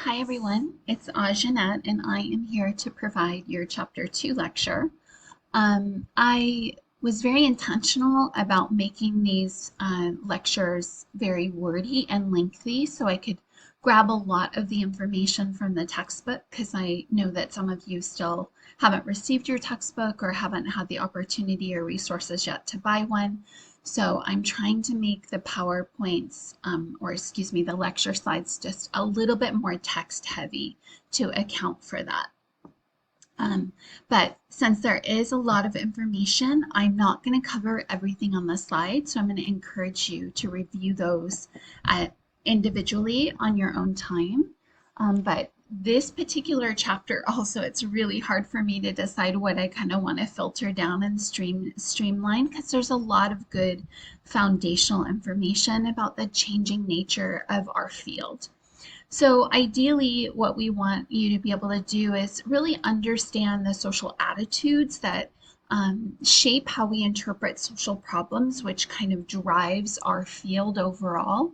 Hi everyone, it's Jeanette and I am here to provide your Chapter 2 lecture. I was very intentional about making these lectures very wordy and lengthy so I could grab a lot of the information from the textbook because I know that some of you still haven't received your textbook or haven't had the opportunity or resources yet to buy one. So I'm trying to make the PowerPoints, the lecture slides just a little bit more text heavy to account for that. But since there is a lot of information, I'm not going to cover everything on the slide. So I'm going to encourage you to review those individually on your own time. But this particular chapter also, it's really hard for me to decide what I kind of want to filter down and streamline because there's a lot of good foundational information about the changing nature of our field. So ideally, what we want you to be able to do is really understand the social attitudes that shape how we interpret social problems, which kind of drives our field overall.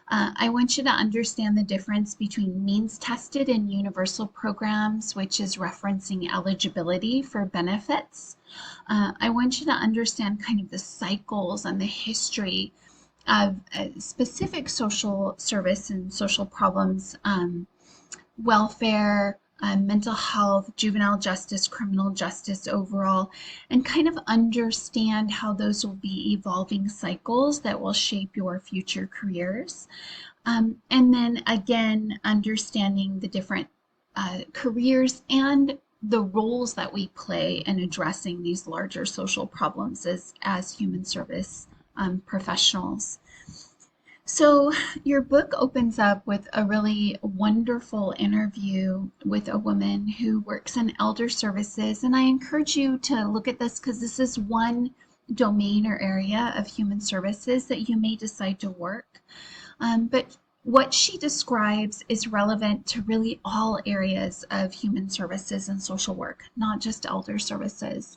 I want you to understand the difference between means-tested and universal programs, which is referencing eligibility for benefits. I want you to understand kind of the cycles and the history of specific social service and social problems, welfare, mental health, juvenile justice, criminal justice overall, and kind of understand how those will be evolving cycles that will shape your future careers. And then again, understanding the different careers and the roles that we play in addressing these larger social problems as human service professionals. So your book opens up with a really wonderful interview with a woman who works in elder services. And I encourage you to look at this because this is one domain or area of human services that you may decide to work. But what she describes is relevant to really all areas of human services and social work, not just elder services.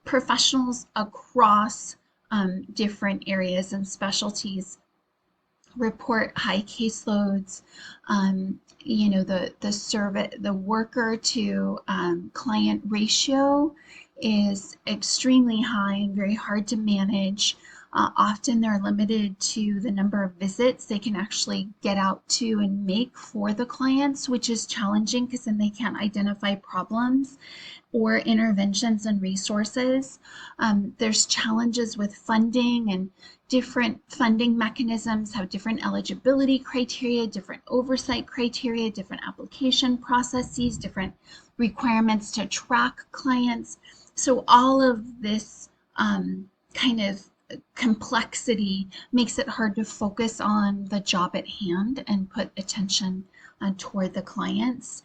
Professionals across different areas and specialties report high caseloads. The worker to client ratio is extremely high and very hard to manage. Often they're limited to the number of visits they can actually get out to and make for the clients, which is challenging because then they can't identify problems or interventions and resources. There's challenges with funding, and different funding mechanisms have different eligibility criteria, different oversight criteria, different application processes, different requirements to track clients. So all of this kind of complexity makes it hard to focus on the job at hand and put attention toward the clients.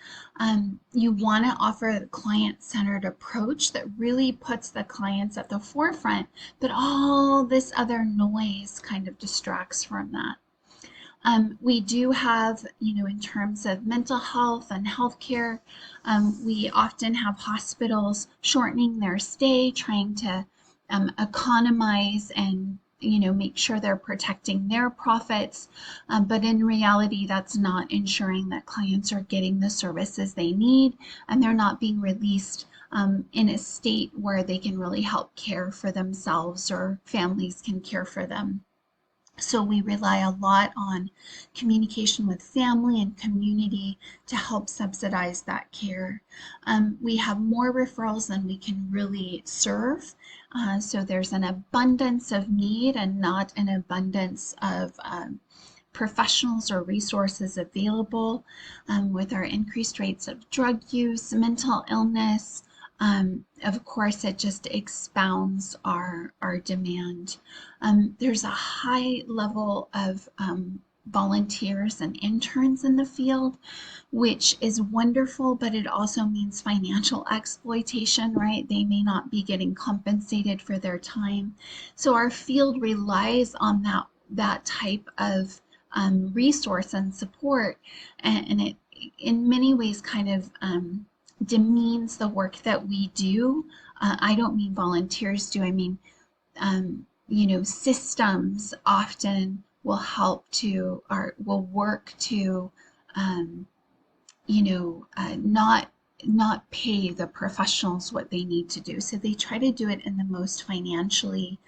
You want to offer a client-centered approach that really puts the clients at the forefront, but all this other noise kind of distracts from that. We do have, in terms of mental health and healthcare, we often have hospitals shortening their stay, trying to economize and make sure they're protecting their profits. But in reality, that's not ensuring that clients are getting the services they need and they're not being released in a state where they can really help care for themselves or families can care for them. So we rely a lot on communication with family and community to help subsidize that care. We have more referrals than we can really serve. So there's an abundance of need and not an abundance of professionals or resources available. With our increased rates of drug use, mental illness, of course, it just expounds our demand. There's a high level of volunteers and interns in the field, which is wonderful, but it also means financial exploitation, right? They may not be getting compensated for their time. So our field relies on that type of resource and support, and it in many ways kind of demeans the work that we do. I don't mean volunteers do, I mean, systems often will help to, or will work to not pay the professionals what they need to do. So they try to do it in the most financially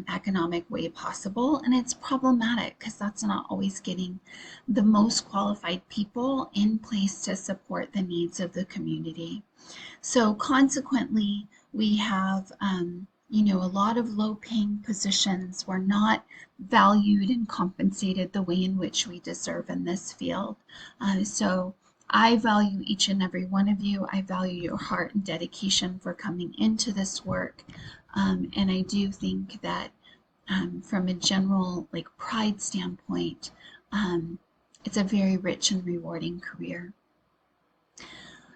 economic way possible. And it's problematic because that's not always getting the most qualified people in place to support the needs of the community. So consequently, we have, a lot of low-paying positions. We're not valued and compensated the way in which we deserve in this field. So I value each and every one of you. I value your heart and dedication for coming into this work. And I do think that from a general pride standpoint, it's a very rich and rewarding career.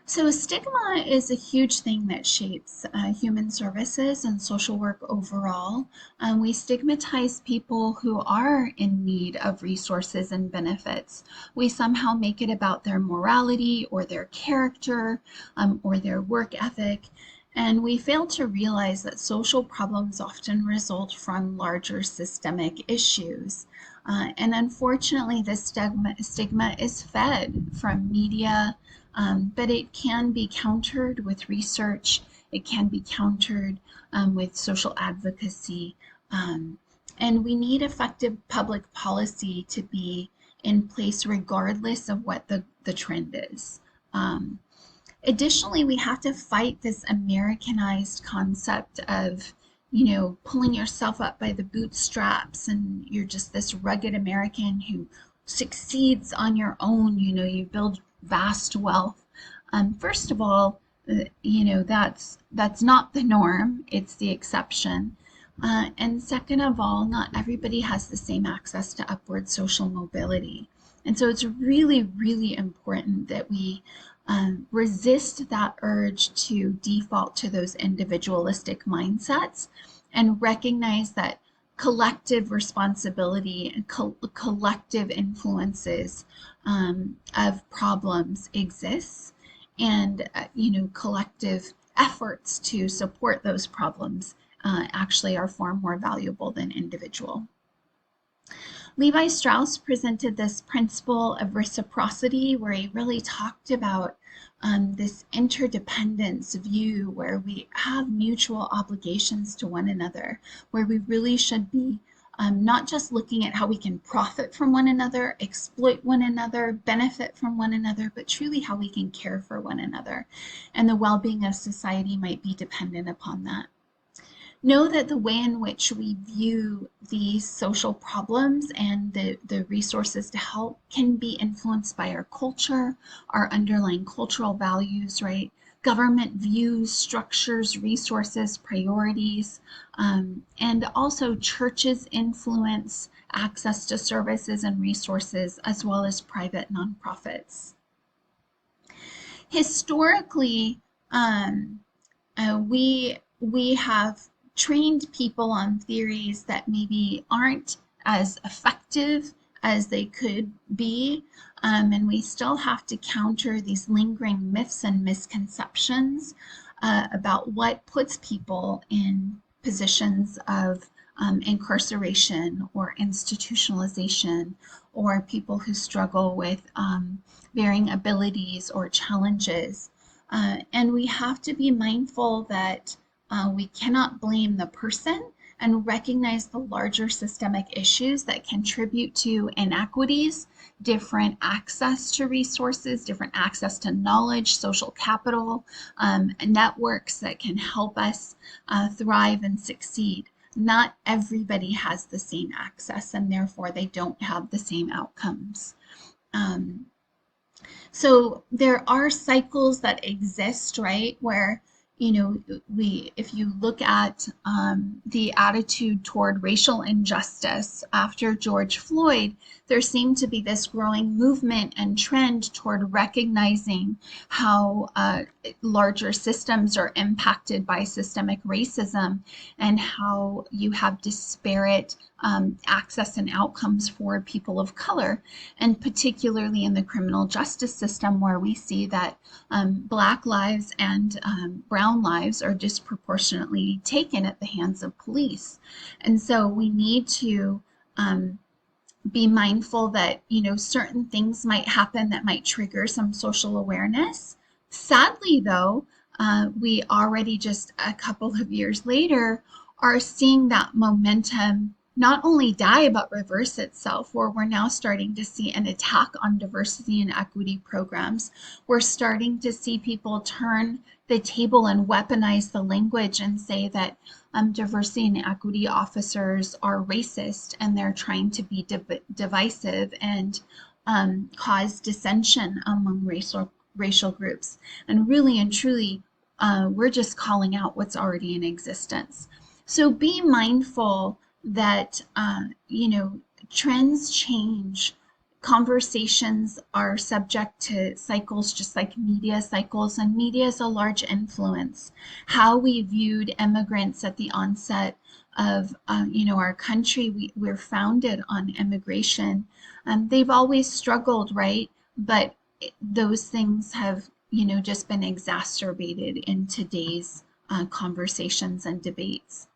So stigma is a huge thing that shapes human services and social work overall. We stigmatize people who are in need of resources and benefits. We somehow make it about their morality or their character or their work ethic. And we fail to realize that social problems often result from larger systemic issues. And unfortunately, this stigma is fed from media, but it can be countered with research. It can be countered with social advocacy. And we need effective public policy to be in place regardless of what the trend is. Additionally, we have to fight this Americanized concept of, pulling yourself up by the bootstraps and you're just this rugged American who succeeds on your own. You build vast wealth. First of all, that's not the norm. It's the exception. And second of all, not everybody has the same access to upward social mobility. And so it's really, really important that we resist that urge to default to those individualistic mindsets and recognize that collective responsibility and collective influences of problems exists, and collective efforts to support those problems actually are far more valuable than individual. Levi Strauss presented this principle of reciprocity where he really talked about this interdependence view where we have mutual obligations to one another, where we really should be not just looking at how we can profit from one another, exploit one another, benefit from one another, but truly how we can care for one another. And the well-being of society might be dependent upon that. Know that the way in which we view these social problems and the resources to help can be influenced by our culture, our underlying cultural values, right? Government views, structures, resources, priorities, and also churches influence access to services and resources, as well as private nonprofits. Historically, we have trained people on theories that maybe aren't as effective as they could be, and we still have to counter these lingering myths and misconceptions about what puts people in positions of incarceration or institutionalization, or people who struggle with varying abilities or challenges. And we have to be mindful that we cannot blame the person and recognize the larger systemic issues that contribute to inequities, different access to resources, different access to knowledge, social capital, networks that can help us thrive and succeed. Not everybody has the same access, and therefore they don't have the same outcomes. So there are cycles that exist, right, where if you look at the attitude toward racial injustice after George Floyd, there seemed to be this growing movement and trend toward recognizing how larger systems are impacted by systemic racism and how you have disparate access and outcomes for people of color, and particularly in the criminal justice system where we see that Black lives and brown lives are disproportionately taken at the hands of police. And so we need to be mindful that, certain things might happen that might trigger some social awareness. Sadly, though, we already just a couple of years later are seeing that momentum not only die but reverse itself, where we're now starting to see an attack on diversity and equity programs. We're starting to see people turn the table and weaponize the language and say that diversity and equity officers are racist and they're trying to be divisive and cause dissension among racial groups. And really and truly, we're just calling out what's already in existence. So be mindful that trends change. Conversations are subject to cycles, just like media cycles, and media is a large influence. How we viewed immigrants at the onset of our country, we're founded on immigration. They've always struggled, right? But those things have just been exacerbated in today's conversations and debates.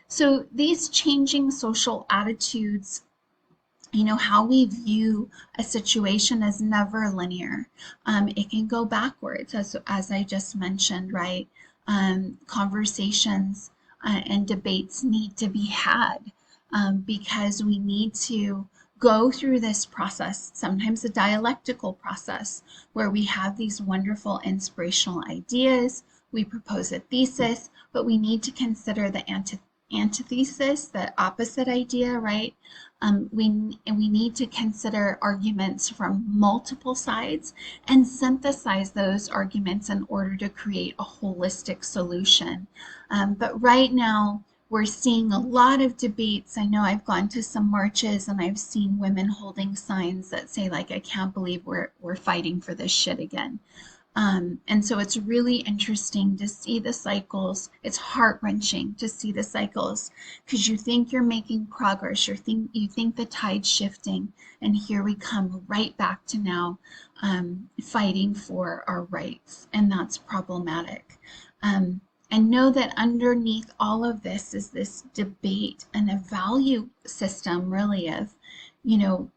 So these changing social attitudes, how we view a situation is never linear. It can go backwards, as I just mentioned, right? Conversations and debates need to be had because we need to go through this process, sometimes a dialectical process, where we have these wonderful inspirational ideas, we propose a thesis, but we need to consider the antithesis, the opposite idea, right? We need to consider arguments from multiple sides and synthesize those arguments in order to create a holistic solution. But right now, we're seeing a lot of debates. I know I've gone to some marches and I've seen women holding signs that say, like, I can't believe we're fighting for this shit again. And so it's really interesting to see the cycles. It's heart-wrenching to see the cycles because you think you're making progress, you think the tide's shifting, and here we come right back to now fighting for our rights, and that's problematic. And know that underneath all of this is this debate and a value system, really, of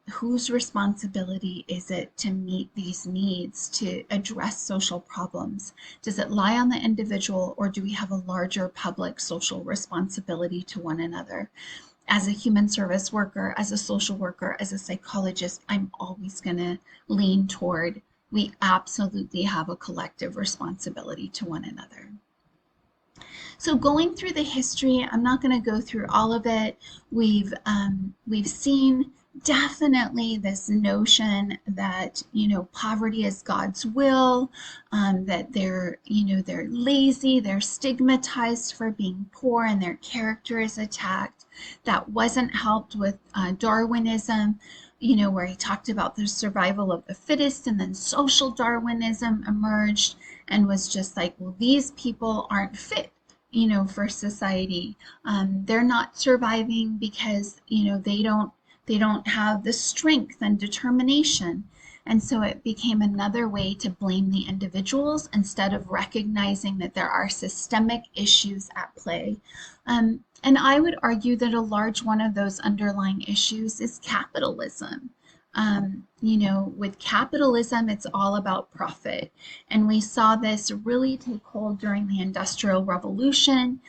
whose responsibility is it to meet these needs, to address social problems? Does it lie on the individual, or do we have a larger public social responsibility to one another? As a human service worker, as a social worker, as a psychologist, I'm always going to lean toward we absolutely have a collective responsibility to one another. So going through the history, I'm not going to go through all of it. We've seen definitely this notion that poverty is God's will, that they're lazy, they're stigmatized for being poor, and their character is attacked. That wasn't helped with Darwinism, where he talked about the survival of the fittest, and then social Darwinism emerged and was just like, well, these people aren't fit for society. They're not surviving because they don't have the strength and determination. And so it became another way to blame the individuals instead of recognizing that there are systemic issues at play. And I would argue that a large one of those underlying issues is capitalism. With capitalism, it's all about profit. And we saw this really take hold during the Industrial Revolution,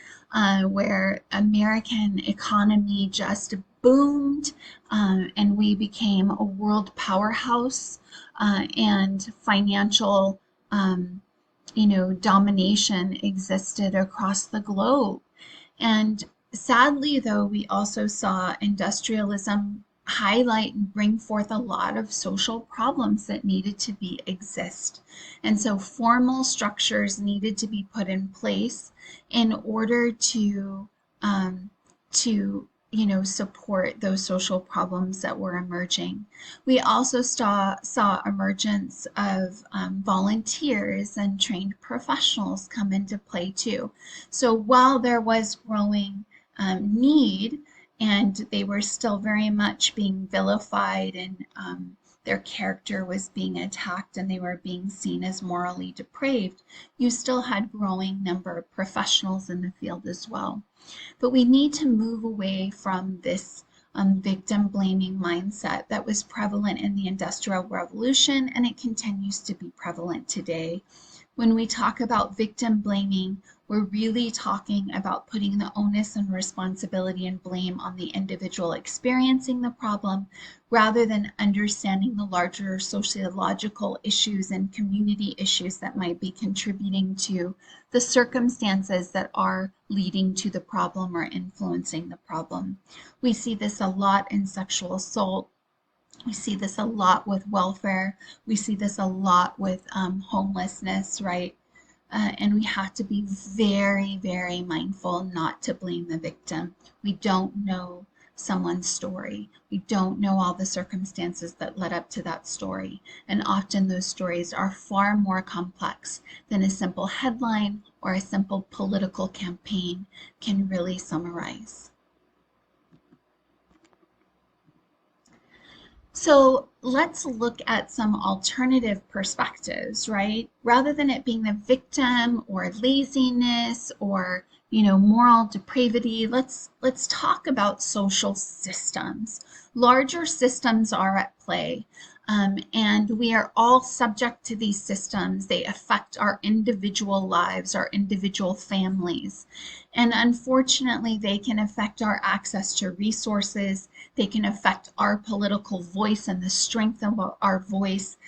where American economy just boomed, and we became a world powerhouse, and financial, domination existed across the globe. And sadly, though, we also saw industrialism highlight and bring forth a lot of social problems that needed to exist. And so formal structures needed to be put in place in order to support those social problems that were emerging. We also saw emergence of volunteers and trained professionals come into play too. So while there was growing need, and they were still very much being vilified, and their character was being attacked, and they were being seen as morally depraved, you still had growing number of professionals in the field as well. But we need to move away from this victim blaming mindset that was prevalent in the Industrial Revolution, and it continues to be prevalent today. When we talk about victim blaming, we're really talking about putting the onus and responsibility and blame on the individual experiencing the problem rather than understanding the larger sociological issues and community issues that might be contributing to the circumstances that are leading to the problem or influencing the problem. We see this a lot in sexual assault. We see this a lot with welfare. We see this a lot with homelessness, right? And we have to be very, very mindful not to blame the victim. We don't know someone's story. We don't know all the circumstances that led up to that story. And often those stories are far more complex than a simple headline or a simple political campaign can really summarize. So let's look at some alternative perspectives, right? Rather than it being the victim or laziness or moral depravity, let's talk about social systems. Larger systems are at play, and we are all subject to these systems. They affect our individual lives, our individual families, and unfortunately, they can affect our access to resources. They can affect our political voice and the strength of our voice.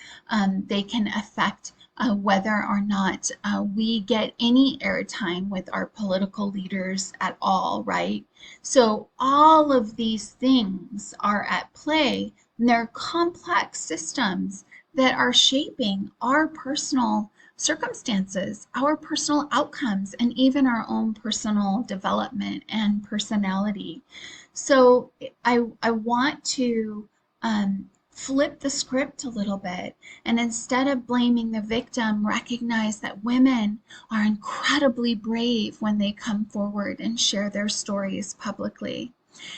They can affect whether or not we get any airtime with our political leaders at all, right? So all of these things are at play, and they're complex systems that are shaping our personal circumstances, our personal outcomes, and even our own personal development and personality. So I want to flip the script a little bit, and instead of blaming the victim, recognize that women are incredibly brave when they come forward and share their stories publicly.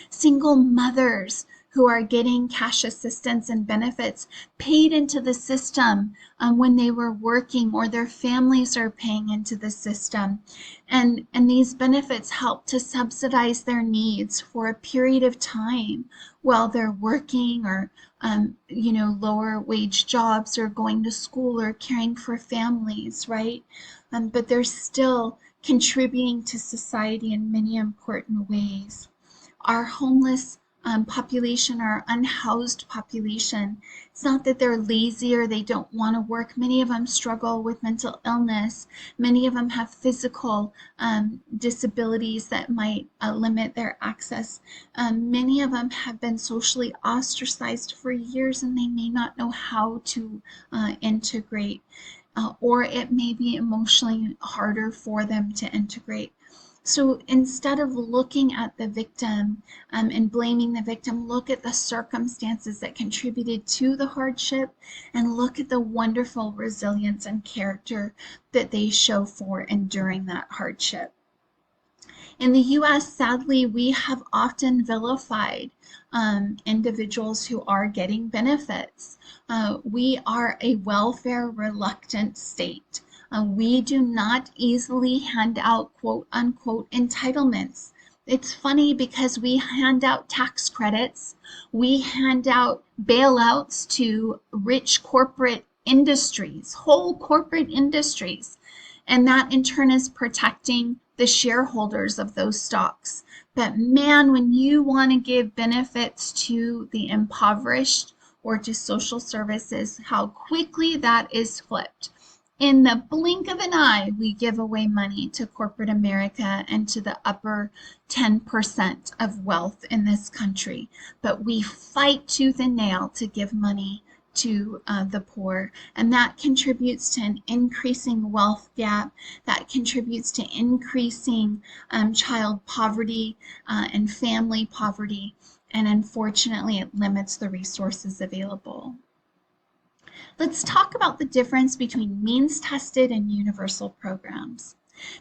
Single mothers who are getting cash assistance and benefits paid into the system when they were working, or their families are paying into the system. And these benefits help to subsidize their needs for a period of time while they're working, or lower wage jobs, or going to school, or caring for families, right? But they're still contributing to society in many important ways. Our homeless population, our unhoused population, it's not that they're lazy or they don't want to work. Many of them struggle with mental illness. Many of them have physical disabilities that might limit their access. Many of them have been socially ostracized for years, and they may not know how to integrate, or it may be emotionally harder for them to integrate. So instead of looking at the victim and blaming the victim, look at the circumstances that contributed to the hardship, and look at the wonderful resilience and character that they show for enduring that hardship. In the US, sadly, we have often vilified individuals who are getting benefits. We are a welfare reluctant state. We do not easily hand out quote unquote entitlements. It's funny because we hand out tax credits, we hand out bailouts to rich corporate industries, whole corporate industries, and that in turn is protecting the shareholders of those stocks. But man, when you want to give benefits to the impoverished or to social services, how quickly that is flipped. In the blink of an eye, we give away money to corporate America and to the upper 10% of wealth in this country. But we fight tooth and nail to give money to the poor, and that contributes to an increasing wealth gap, that contributes to increasing child poverty and family poverty, and unfortunately it limits the resources available. Let's talk about the difference between means tested and universal programs.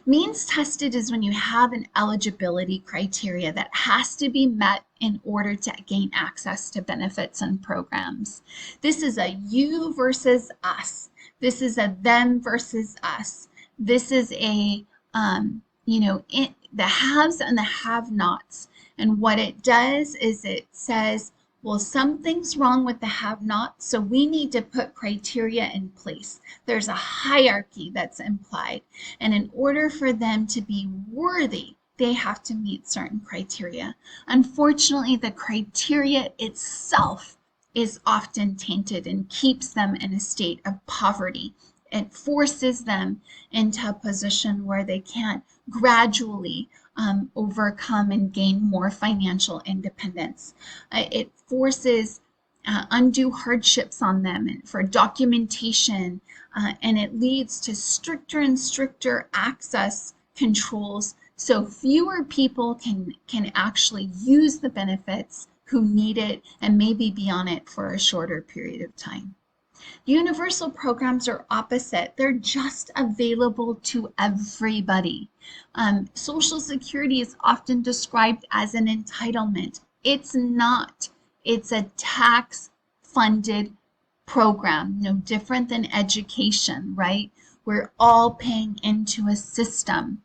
Means tested is when you have an eligibility criteria that has to be met in order to gain access to benefits and programs. This is a you versus us. This is a them versus us. This is a, the haves and the have-nots. And what it does is it says, well, something's wrong with the have-nots, so we need to put criteria in place. There's a hierarchy that's implied. And in order for them to be worthy, they have to meet certain criteria. Unfortunately, the criteria itself is often tainted and keeps them in a state of poverty. It forces them into a position where they can't gradually overcome and gain more financial independence. It forces undue hardships on them for documentation, and it leads to stricter and stricter access controls so fewer people can actually use the benefits who need it and maybe be on it for a shorter period of time. Universal programs are opposite. They're just available to everybody. Social Security is often described as an entitlement. It's not. It's a tax-funded program, no different than education, right? We're all paying into a system.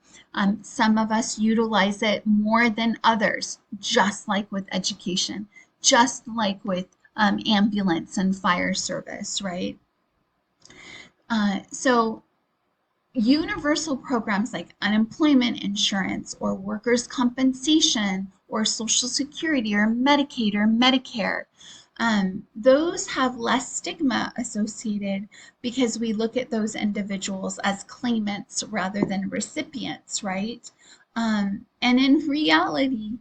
Some of us utilize it more than others, just like with education, just like with ambulance and fire service, right? So universal programs like unemployment insurance or workers' compensation or Social Security or Medicaid or Medicare, those have less stigma associated because we look at those individuals as claimants rather than recipients, right? And in reality,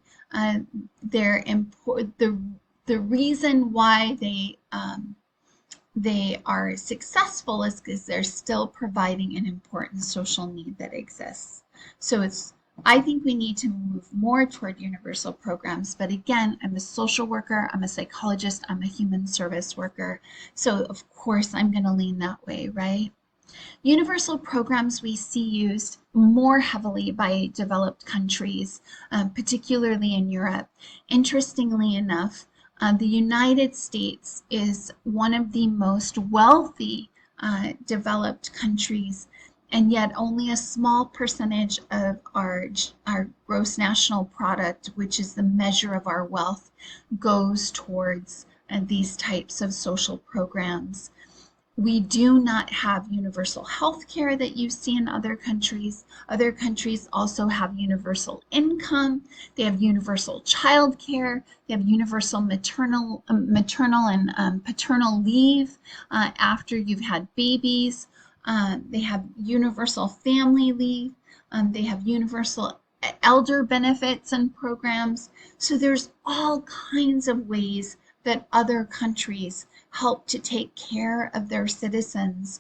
they're the reason why they are successful is because they're still providing an important social need that exists. So I think we need to move more toward universal programs. But again, I'm a social worker, I'm a psychologist, I'm a human service worker. So of course I'm going to lean that way, right? Universal programs we see used more heavily by developed countries, particularly in Europe. Interestingly enough, the United States is one of the most wealthy developed countries, and yet only a small percentage of our gross national product, which is the measure of our wealth, goes towards these types of social programs. We do not have universal health care that you see in other countries. Other countries also have universal income. They have universal child care. They have universal maternal and paternal leave after you've had babies. They have universal family leave. They have universal elder benefits and programs. So there's all kinds of ways that other countries help to take care of their citizens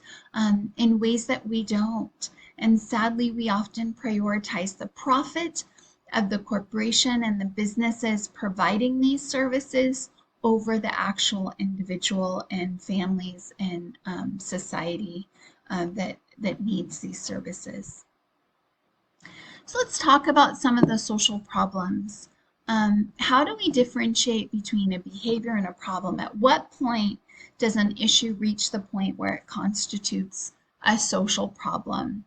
in ways that we don't. And sadly, we often prioritize the profit of the corporation and the businesses providing these services over the actual individual and families and society that needs these services. So let's talk about some of the social problems. How do we differentiate between a behavior and a problem? At what point does an issue reach the point where it constitutes a social problem?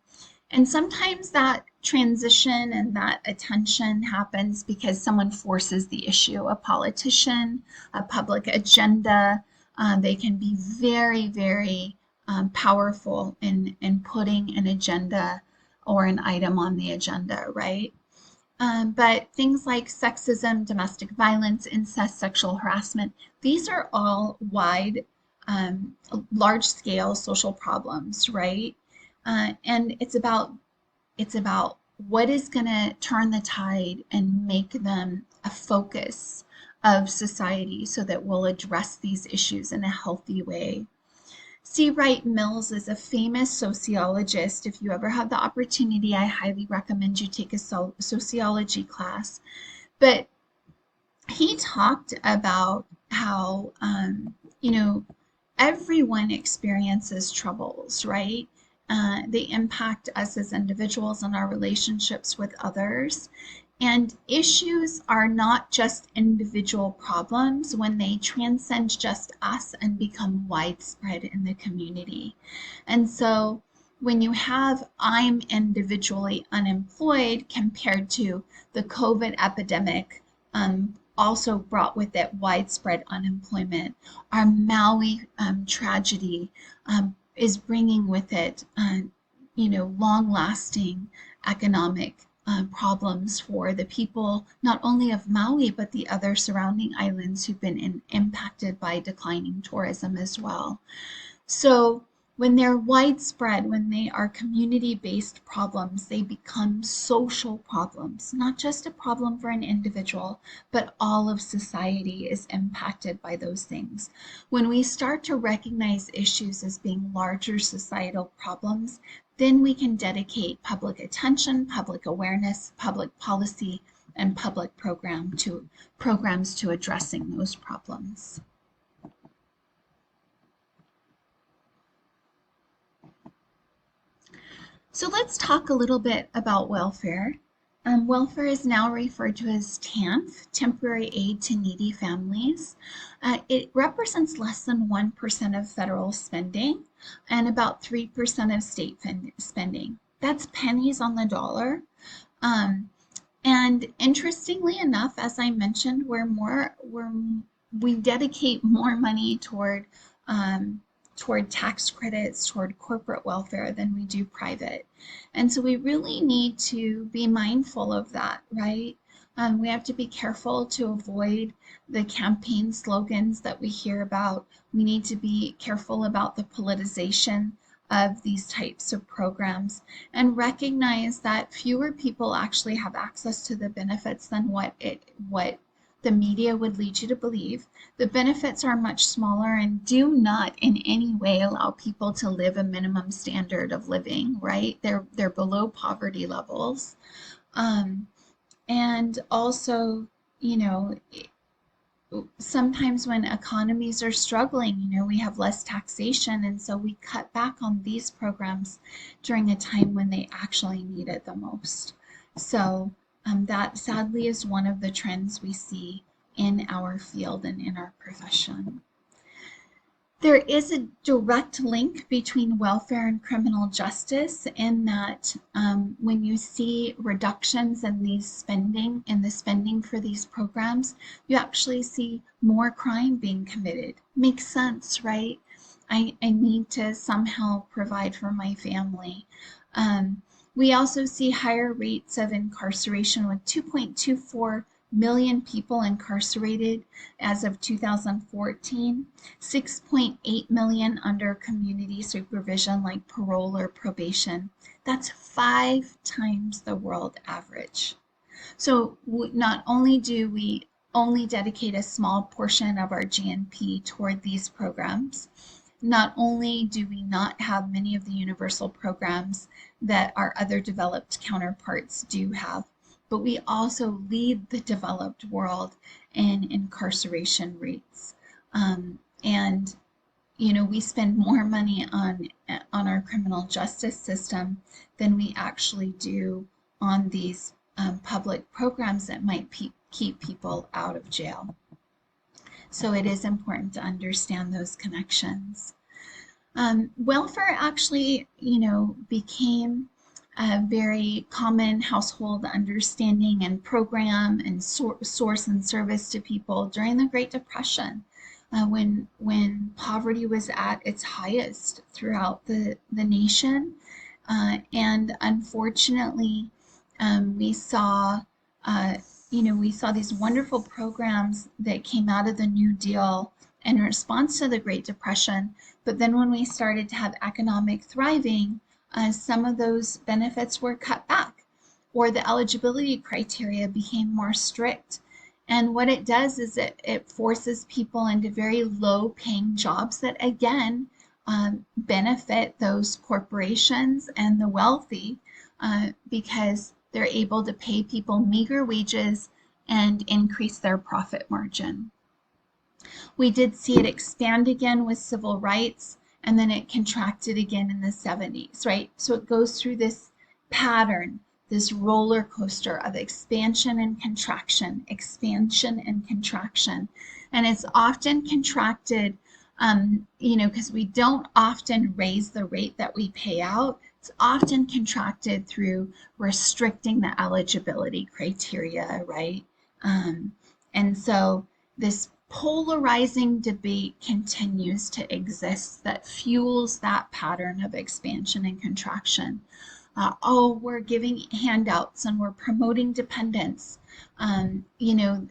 And sometimes that transition and that attention happens because someone forces the issue, a politician, a public agenda. They can be very, very powerful in putting an agenda or an item on the agenda, right? But things like sexism, domestic violence, incest, sexual harassment, these are all large-scale social problems, right? And it's about what is going to turn the tide and make them a focus of society so that we'll address these issues in a healthy way. C. Wright Mills is a famous sociologist. If you ever have the opportunity, I highly recommend you take a sociology class. But he talked about how, everyone experiences troubles, right? They impact us as individuals and our relationships with others. And issues are not just individual problems when they transcend just us and become widespread in the community. And so when you have I'm individually unemployed compared to the COVID epidemic also brought with it widespread unemployment. Our Maui tragedy is bringing with it, long-lasting economic problems for the people, not only of Maui, but the other surrounding islands who've been impacted by declining tourism as well. So when they're widespread, when they are community-based problems, they become social problems, not just a problem for an individual, but all of society is impacted by those things. When we start to recognize issues as being larger societal problems, then we can dedicate public attention, public awareness, public policy, and public programs to addressing those problems. So let's talk a little bit about welfare. Welfare is now referred to as TANF, Temporary Aid to Needy Families. It represents less than 1% of federal spending and about 3% of state spending. That's pennies on the dollar. And interestingly enough, as I mentioned, we dedicate more money toward tax credits, toward corporate welfare than we do private. And so we really need to be mindful of that, right? We have to be careful to avoid the campaign slogans that we hear about. We need to be careful about the politicization of these types of programs and recognize that fewer people actually have access to the benefits than what the media would lead you to believe. The benefits are much smaller and do not in any way allow people to live a minimum standard of living, right? They're below poverty levels. And also, sometimes when economies are struggling, we have less taxation, and so we cut back on these programs during a time when they actually need it the most. So that sadly is one of the trends we see in our field and in our profession. There is a direct link between welfare and criminal justice in that when you see reductions in the spending for these programs, you actually see more crime being committed. Makes sense, right? I need to somehow provide for my family. We also see higher rates of incarceration with 2.24 million people incarcerated as of 2014, 6.8 million under community supervision like parole or probation. That's 5 times the world average. So not only do we only dedicate a small portion of our GNP toward these programs, not only do we not have many of the universal programs that our other developed counterparts do have, but we also lead the developed world in incarceration rates. And we spend more money on our criminal justice system than we actually do on these public programs that might keep people out of jail. So it is important to understand those connections. Welfare actually, became a very common household understanding and program and source and service to people during the Great Depression, when poverty was at its highest throughout the nation. And unfortunately, we saw these wonderful programs that came out of the New Deal in response to the Great Depression. But then when we started to have economic thriving, some of those benefits were cut back, or the eligibility criteria became more strict. And what it does is it forces people into very low paying jobs that again benefit those corporations and the wealthy because they're able to pay people meager wages and increase their profit margin. We did see it expand again with civil rights, and then it contracted again in the 70s, right? So it goes through this pattern, this roller coaster of expansion and contraction, expansion and contraction. And it's often contracted, because we don't often raise the rate that we pay out. It's often contracted through restricting the eligibility criteria, right? And so this polarizing debate continues to exist that fuels that pattern of expansion and contraction. Oh, we're giving handouts and we're promoting dependence. You know,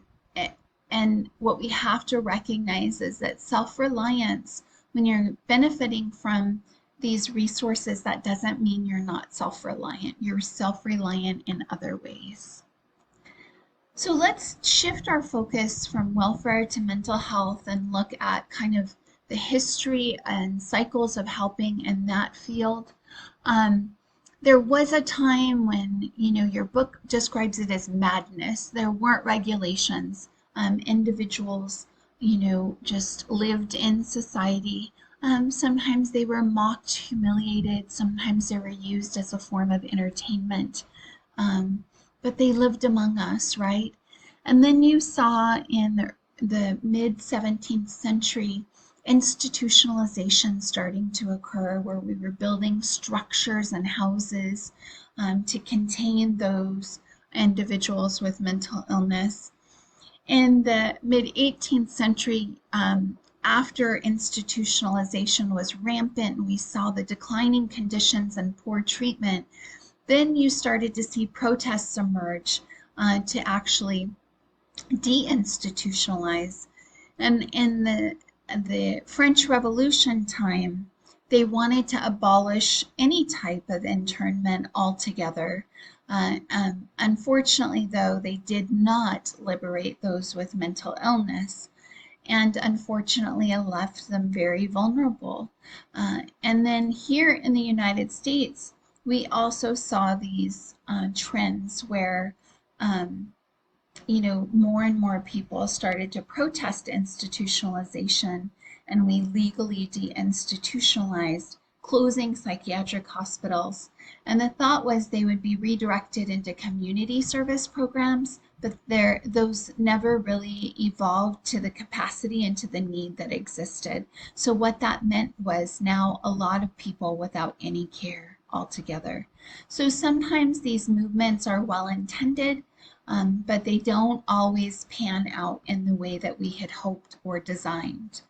and what we have to recognize is that self-reliance, when you're benefiting from these resources, that doesn't mean you're not self-reliant. You're self-reliant in other ways. So let's shift our focus from welfare to mental health and look at kind of the history and cycles of helping in that field. Um, there was a time when, your book describes it as madness. There weren't regulations. Individuals, just lived in society. Sometimes they were mocked, humiliated. Sometimes they were used as a form of entertainment. Um, but they lived among us, right? And then you saw in the mid 17th century institutionalization starting to occur, where we were building structures and houses to contain those individuals with mental illness. In the mid 18th century, after institutionalization was rampant and we saw the declining conditions and poor treatment, then you started to see protests emerge to actually deinstitutionalize. And in the French Revolution time, they wanted to abolish any type of internment altogether. Unfortunately, though, they did not liberate those with mental illness, and unfortunately, it left them very vulnerable. And then here in the United States, we also saw these trends where more and more people started to protest institutionalization, and we legally deinstitutionalized, closing psychiatric hospitals. And the thought was they would be redirected into community service programs, but those never really evolved to the capacity and to the need that existed. So what that meant was now a lot of people without any care altogether. So sometimes these movements are well intended, but they don't always pan out in the way that we had hoped or designed.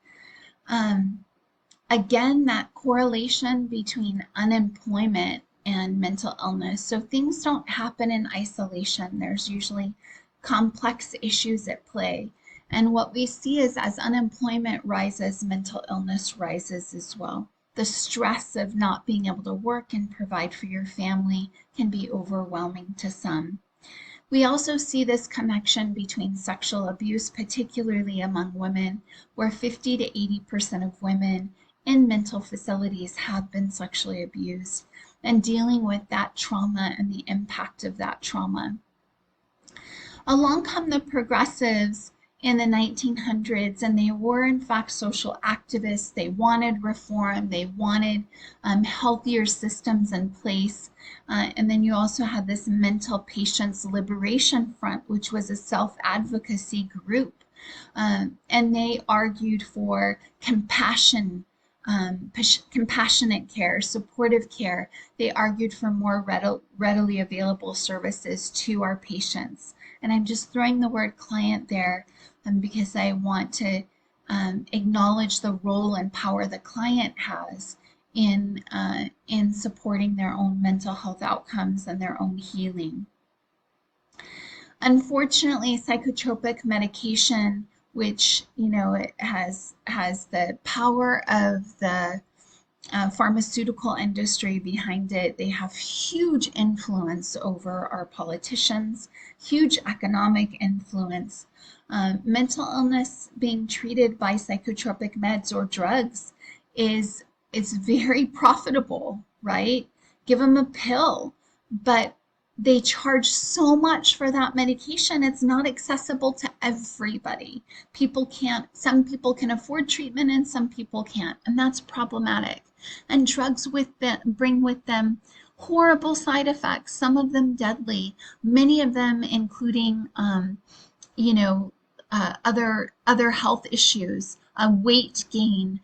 Again, that correlation between unemployment and mental illness. So things don't happen in isolation. There's usually complex issues at play. And what we see is as unemployment rises, mental illness rises as well. The stress of not being able to work and provide for your family can be overwhelming to some. We also see this connection between sexual abuse, particularly among women, where 50 to 80% of women in mental facilities have been sexually abused, and dealing with that trauma and the impact of that trauma. Along come the progressives in the 1900s, and they were in fact social activists. They wanted reform, they wanted healthier systems in place. And then you also had this Mental Patients Liberation Front, which was a self-advocacy group. And they argued for compassionate care, supportive care. They argued for more readily available services to our patients. And I'm just throwing the word client there because I want to acknowledge the role and power the client has in supporting their own mental health outcomes and their own healing. Unfortunately, psychotropic medication, which it has the power of the pharmaceutical industry behind it. They have huge influence over our politicians, huge economic influence. Mental illness being treated by psychotropic meds or drugs is very profitable, right? Give them a pill, but they charge so much for that medication, it's not accessible to everybody. Some people can afford treatment and some people can't, and that's problematic. And drugs bring with them horrible side effects, some of them deadly, many of them including, other health issues, weight gain.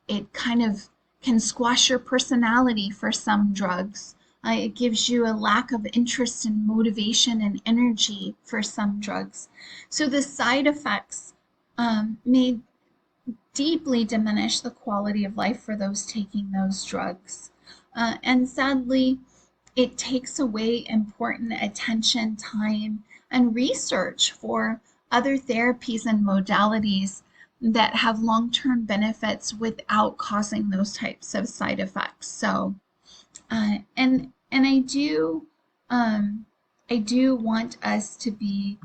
It kind of can squash your personality for some drugs. It gives you a lack of interest and motivation and energy for some drugs. So the side effects may deeply diminish the quality of life for those taking those drugs. And sadly, it takes away important attention, time, and research for other therapies and modalities that have long-term benefits without causing those types of side effects. So, and I do want us to be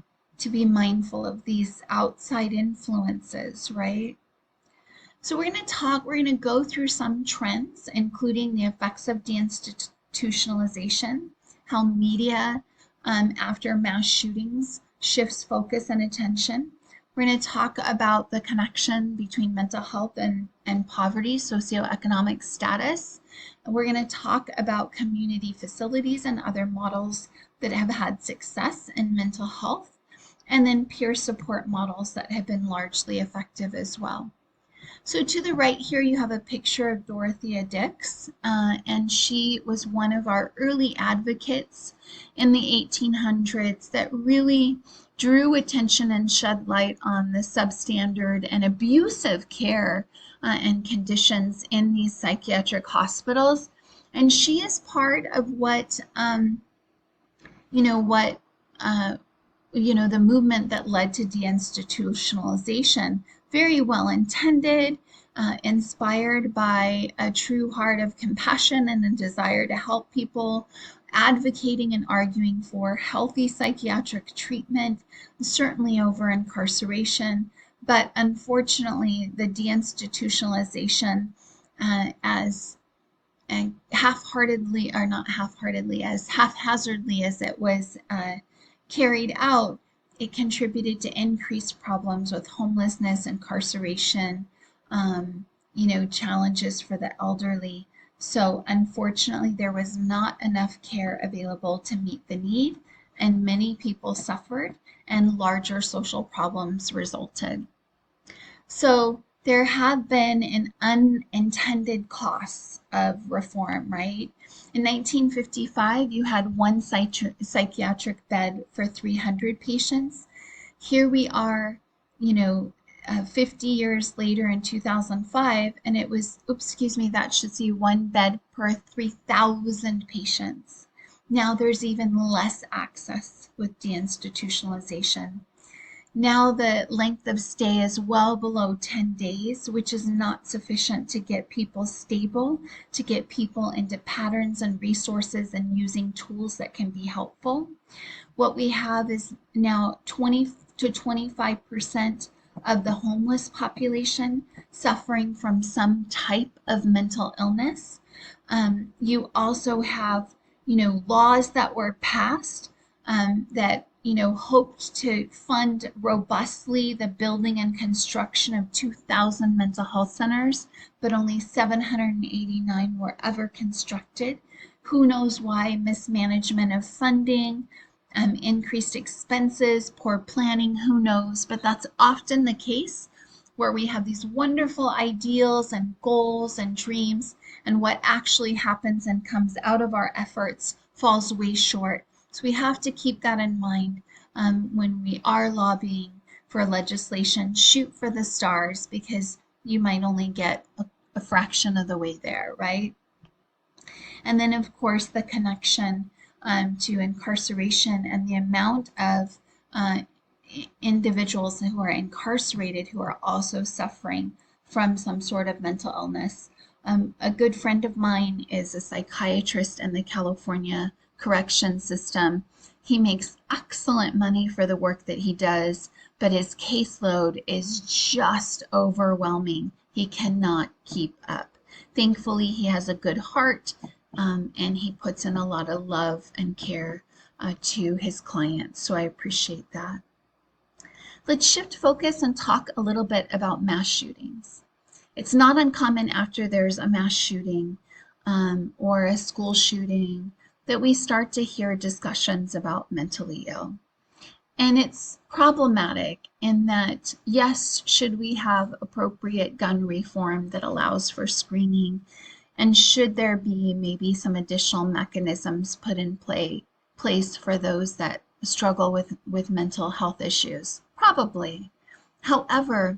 mindful of these outside influences, right? So we're going to go through some trends, including the effects of deinstitutionalization, how media after mass shootings shifts focus and attention. We're going to talk about the connection between mental health and poverty, socioeconomic status. And we're going to talk about community facilities and other models that have had success in mental health, and then peer support models that have been largely effective as well. So to the right here, you have a picture of Dorothea Dix, and she was one of our early advocates in the 1800s that really drew attention and shed light on the substandard and abusive care and conditions in these psychiatric hospitals. And she is part of what, you know, what, the movement that led to deinstitutionalization. Very well intended, inspired by a true heart of compassion and a desire to help people, advocating and arguing for healthy psychiatric treatment, certainly over incarceration. But unfortunately, the deinstitutionalization, as and half-heartedly, or not half-heartedly, as haphazardly as it was carried out, it contributed to increased problems with homelessness, incarceration, challenges for the elderly. So unfortunately, there was not enough care available to meet the need, and many people suffered, and larger social problems resulted. So there have been an unintended costs of reform, right? In 1955, you had one psychiatric bed for 300 patients. Here we are, 50 years later in 2005, and it was, that should see one bed per 3,000 patients. Now there's even less access with deinstitutionalization. Now the length of stay is well below 10 days, which is not sufficient to get people stable, to get people into patterns and resources and using tools that can be helpful. What we have is now 20 to 25% of the homeless population suffering from some type of mental illness. You also have, laws that were passed that hoped to fund robustly the building and construction of 2,000 mental health centers, but only 789 were ever constructed. Who knows why? Mismanagement of funding, increased expenses, poor planning, who knows? But that's often the case where we have these wonderful ideals and goals and dreams, and what actually happens and comes out of our efforts falls way short. So we have to keep that in mind when we are lobbying for legislation. Shoot for the stars, because you might only get a fraction of the way there, right? And then, of course, the connection to incarceration and the amount of individuals who are incarcerated who are also suffering from some sort of mental illness. A good friend of mine is a psychiatrist in the California correction system. He makes excellent money for the work that he does, but his caseload is just overwhelming. He cannot keep up. Thankfully, he has a good heart, and he puts in a lot of love and care to his clients, so I appreciate that. Let's shift focus and talk a little bit about mass shootings. It's not uncommon after there's a mass shooting or a school shooting that we start to hear discussions about mentally ill. And it's problematic in that, yes, should we have appropriate gun reform that allows for screening And should there be maybe some additional mechanisms put in place for those that struggle with mental health issues? Probably. However,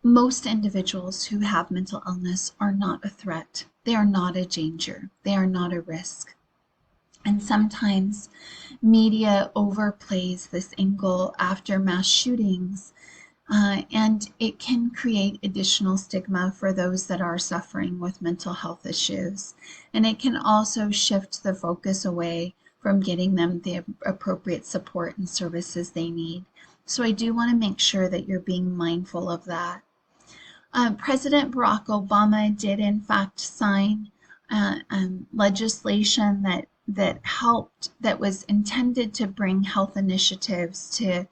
most individuals who have mental illness are not a threat. They are not a danger. They are not a risk. And sometimes media overplays this angle after mass shootings, and it can create additional stigma for those that are suffering with mental health issues. And it can also shift the focus away from getting them the appropriate support and services they need. So I do want to make sure that you're being mindful of that. President Barack Obama did in fact sign legislation that was intended to bring health initiatives to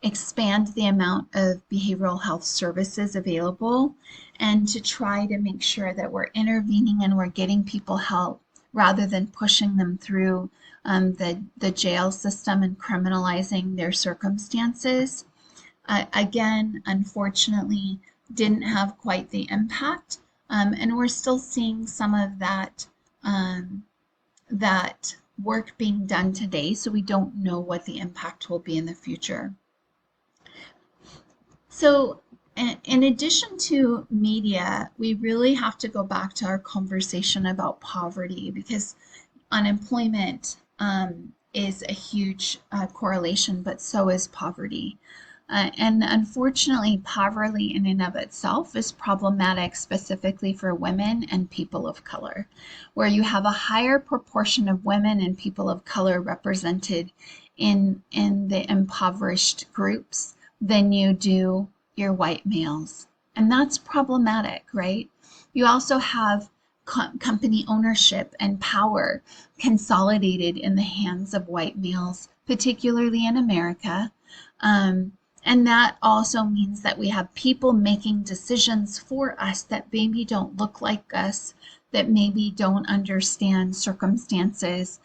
expand the amount of behavioral health services available and to try to make sure that we're intervening and we're getting people help rather than pushing them through the jail system and criminalizing their circumstances. Again, unfortunately, didn't have quite the impact, and we're still seeing some of that work being done today, so we don't know what the impact will be in the future. So in addition to media, we really have to go back to our conversation about poverty, because unemployment is a huge correlation, but so is poverty. And unfortunately, poverty in and of itself is problematic specifically for women and people of color, where you have a higher proportion of women and people of color represented in the impoverished groups than you do your white males. And that's problematic, right? You also have company ownership and power consolidated in the hands of white males, particularly in America. And that also means that we have people making decisions for us that maybe don't look like us, that maybe don't understand circumstances,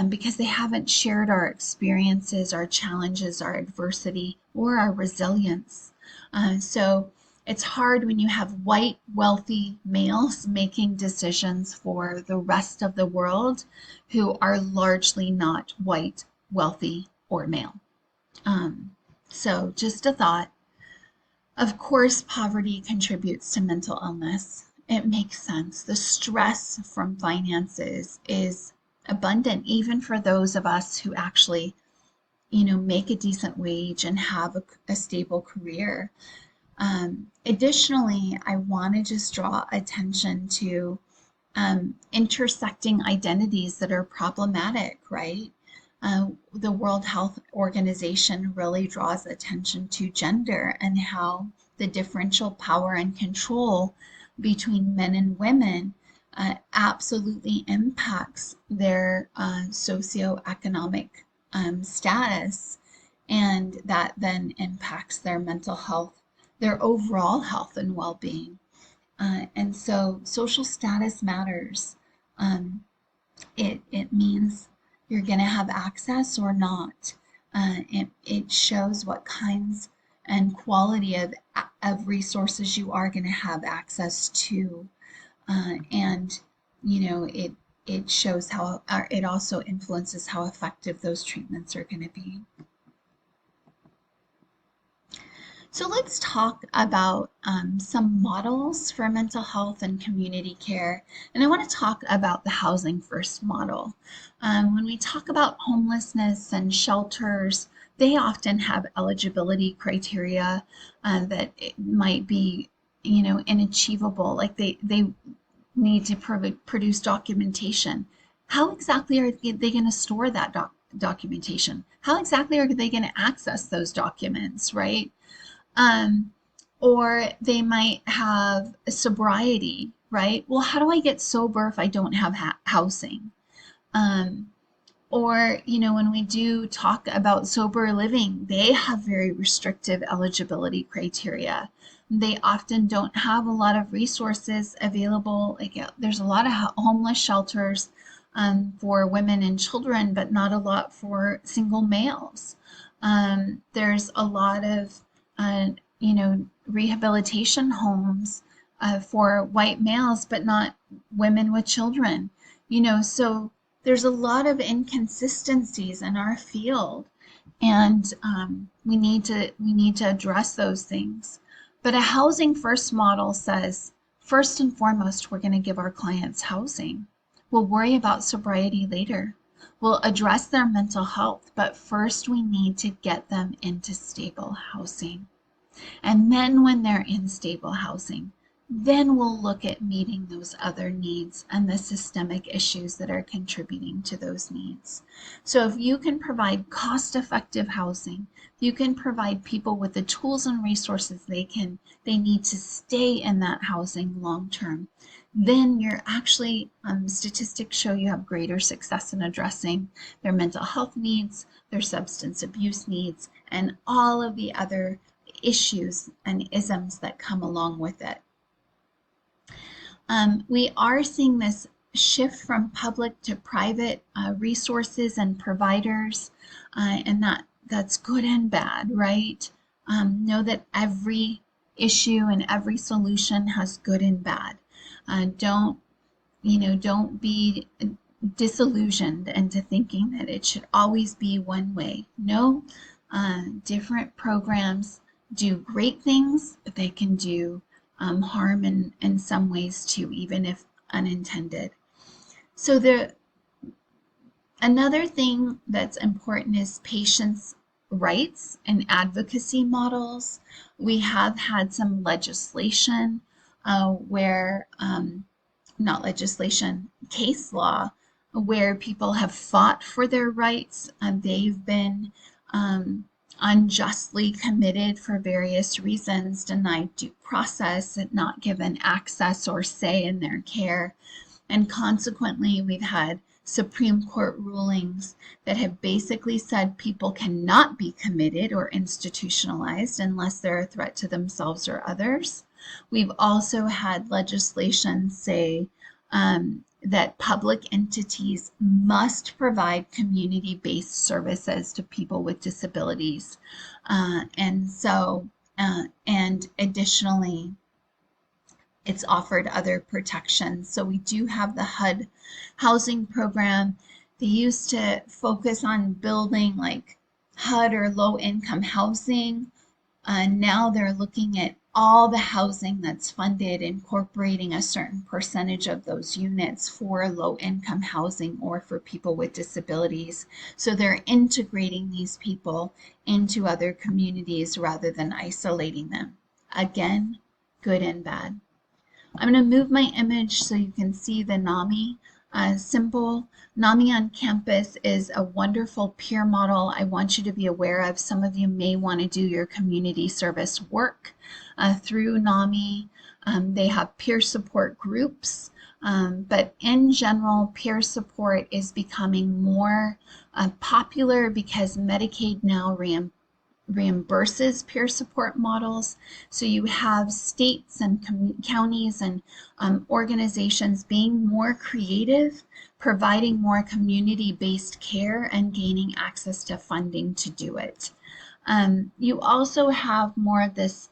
because they haven't shared our experiences, our challenges, our adversity, or our resilience. So it's hard when you have white, wealthy males making decisions for the rest of the world who are largely not white, wealthy, or male. So just a thought. Of course, poverty contributes to mental illness. It makes sense. The stress from finances is abundant, even for those of us who actually, make a decent wage and have a stable career. Additionally, I want to just draw attention to intersecting identities that are problematic, right? The World Health Organization really draws attention to gender and how the differential power and control between men and women absolutely impacts their socioeconomic status, and that then impacts their mental health, their overall health and well-being. And so social status matters. It means you're going to have access or not. It shows what kinds and quality of resources you are going to have access to. And, it shows how, it also influences how effective those treatments are going to be. So let's talk about some models for mental health and community care. And I want to talk about the Housing First model. When we talk about homelessness and shelters, they often have eligibility criteria that it might be, inachievable. Like they need to produce documentation. How exactly are they going to store that documentation? How exactly are they going to access those documents, right? Or they might have sobriety, right? Well, how do I get sober if I don't have housing? Or, when we do talk about sober living, they have very restrictive eligibility criteria. They often don't have a lot of resources available. Like there's a lot of homeless shelters for women and children, but not a lot for single males. There's a lot of rehabilitation homes for white males, but not women with children. So there's a lot of inconsistencies in our field, and we need to address those things. But a housing first model says, first and foremost, we're going to give our clients housing. We'll worry about sobriety later. We'll address their mental health, but first we need to get them into stable housing. And then when they're in stable housing, then we'll look at meeting those other needs and the systemic issues that are contributing to those needs. So if you can provide cost-effective housing, you can provide people with the tools and resources they need to stay in that housing long term, then you're actually, statistics show you have greater success in addressing their mental health needs, their substance abuse needs, and all of the other issues and isms that come along with it. We are seeing this shift from public to private resources and providers, and that's good and bad, right? Know that every issue and every solution has good and bad. Don't be disillusioned into thinking that it should always be one way. No, different programs do great things, but they can do harm in some ways too, even if unintended. So another thing that's important is patients' rights and advocacy models. We have had some legislation not legislation, case law, where people have fought for their rights. They've been unjustly committed for various reasons, denied due process, and not given access or say in their care. And consequently, we've had Supreme Court rulings that have basically said people cannot be committed or institutionalized unless they're a threat to themselves or others. We've also had legislation say that public entities must provide community-based services to people with disabilities. And additionally, it's offered other protections. So we do have the HUD housing program. They used to focus on building like HUD or low-income housing. Now they're looking at all the housing that's funded, incorporating a certain percentage of those units for low-income housing or for people with disabilities. So they're integrating these people into other communities rather than isolating them. Again, good and bad. I'm going to move my image so you can see the NAMI symbol. NAMI on campus is a wonderful peer model I want you to be aware of. Some of you may want to do your community service work through NAMI. They have peer support groups, but in general, peer support is becoming more popular because Medicaid now reimburses peer support models. So you have states and counties and organizations being more creative, providing more community-based care and gaining access to funding to do it. You also have more of this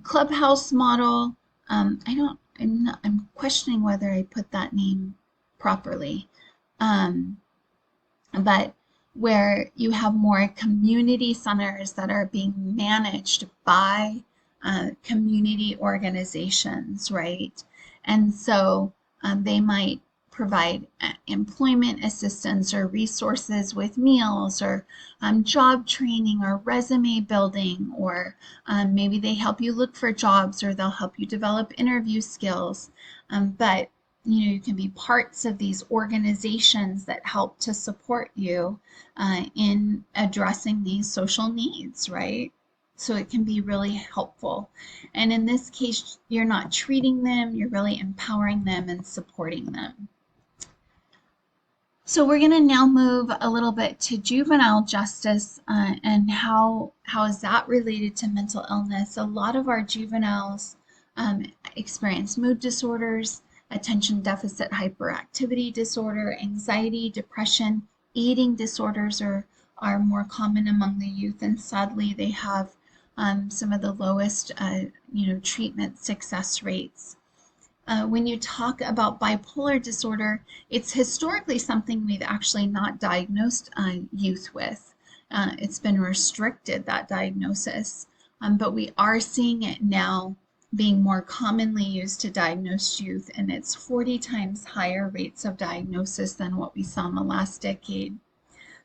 clubhouse model. I'm questioning whether I put that name properly. But where you have more community centers that are being managed by community organizations, right? And so they might provide employment assistance or resources with meals or job training or resume building, or maybe they help you look for jobs or they'll help you develop interview skills. But you can be parts of these organizations that help to support you in addressing these social needs, right? So it can be really helpful. And in this case, you're not treating them, you're really empowering them and supporting them. So we're going to now move a little bit to juvenile justice and how is that related to mental illness. A lot of our juveniles experience mood disorders, attention deficit hyperactivity disorder, anxiety, depression, eating disorders are more common among the youth, and sadly they have some of the lowest, treatment success rates. When you talk about bipolar disorder, it's historically something we've actually not diagnosed youth with. It's been restricted, that diagnosis, but we are seeing it now being more commonly used to diagnose youth, and it's 40 times higher rates of diagnosis than what we saw in the last decade.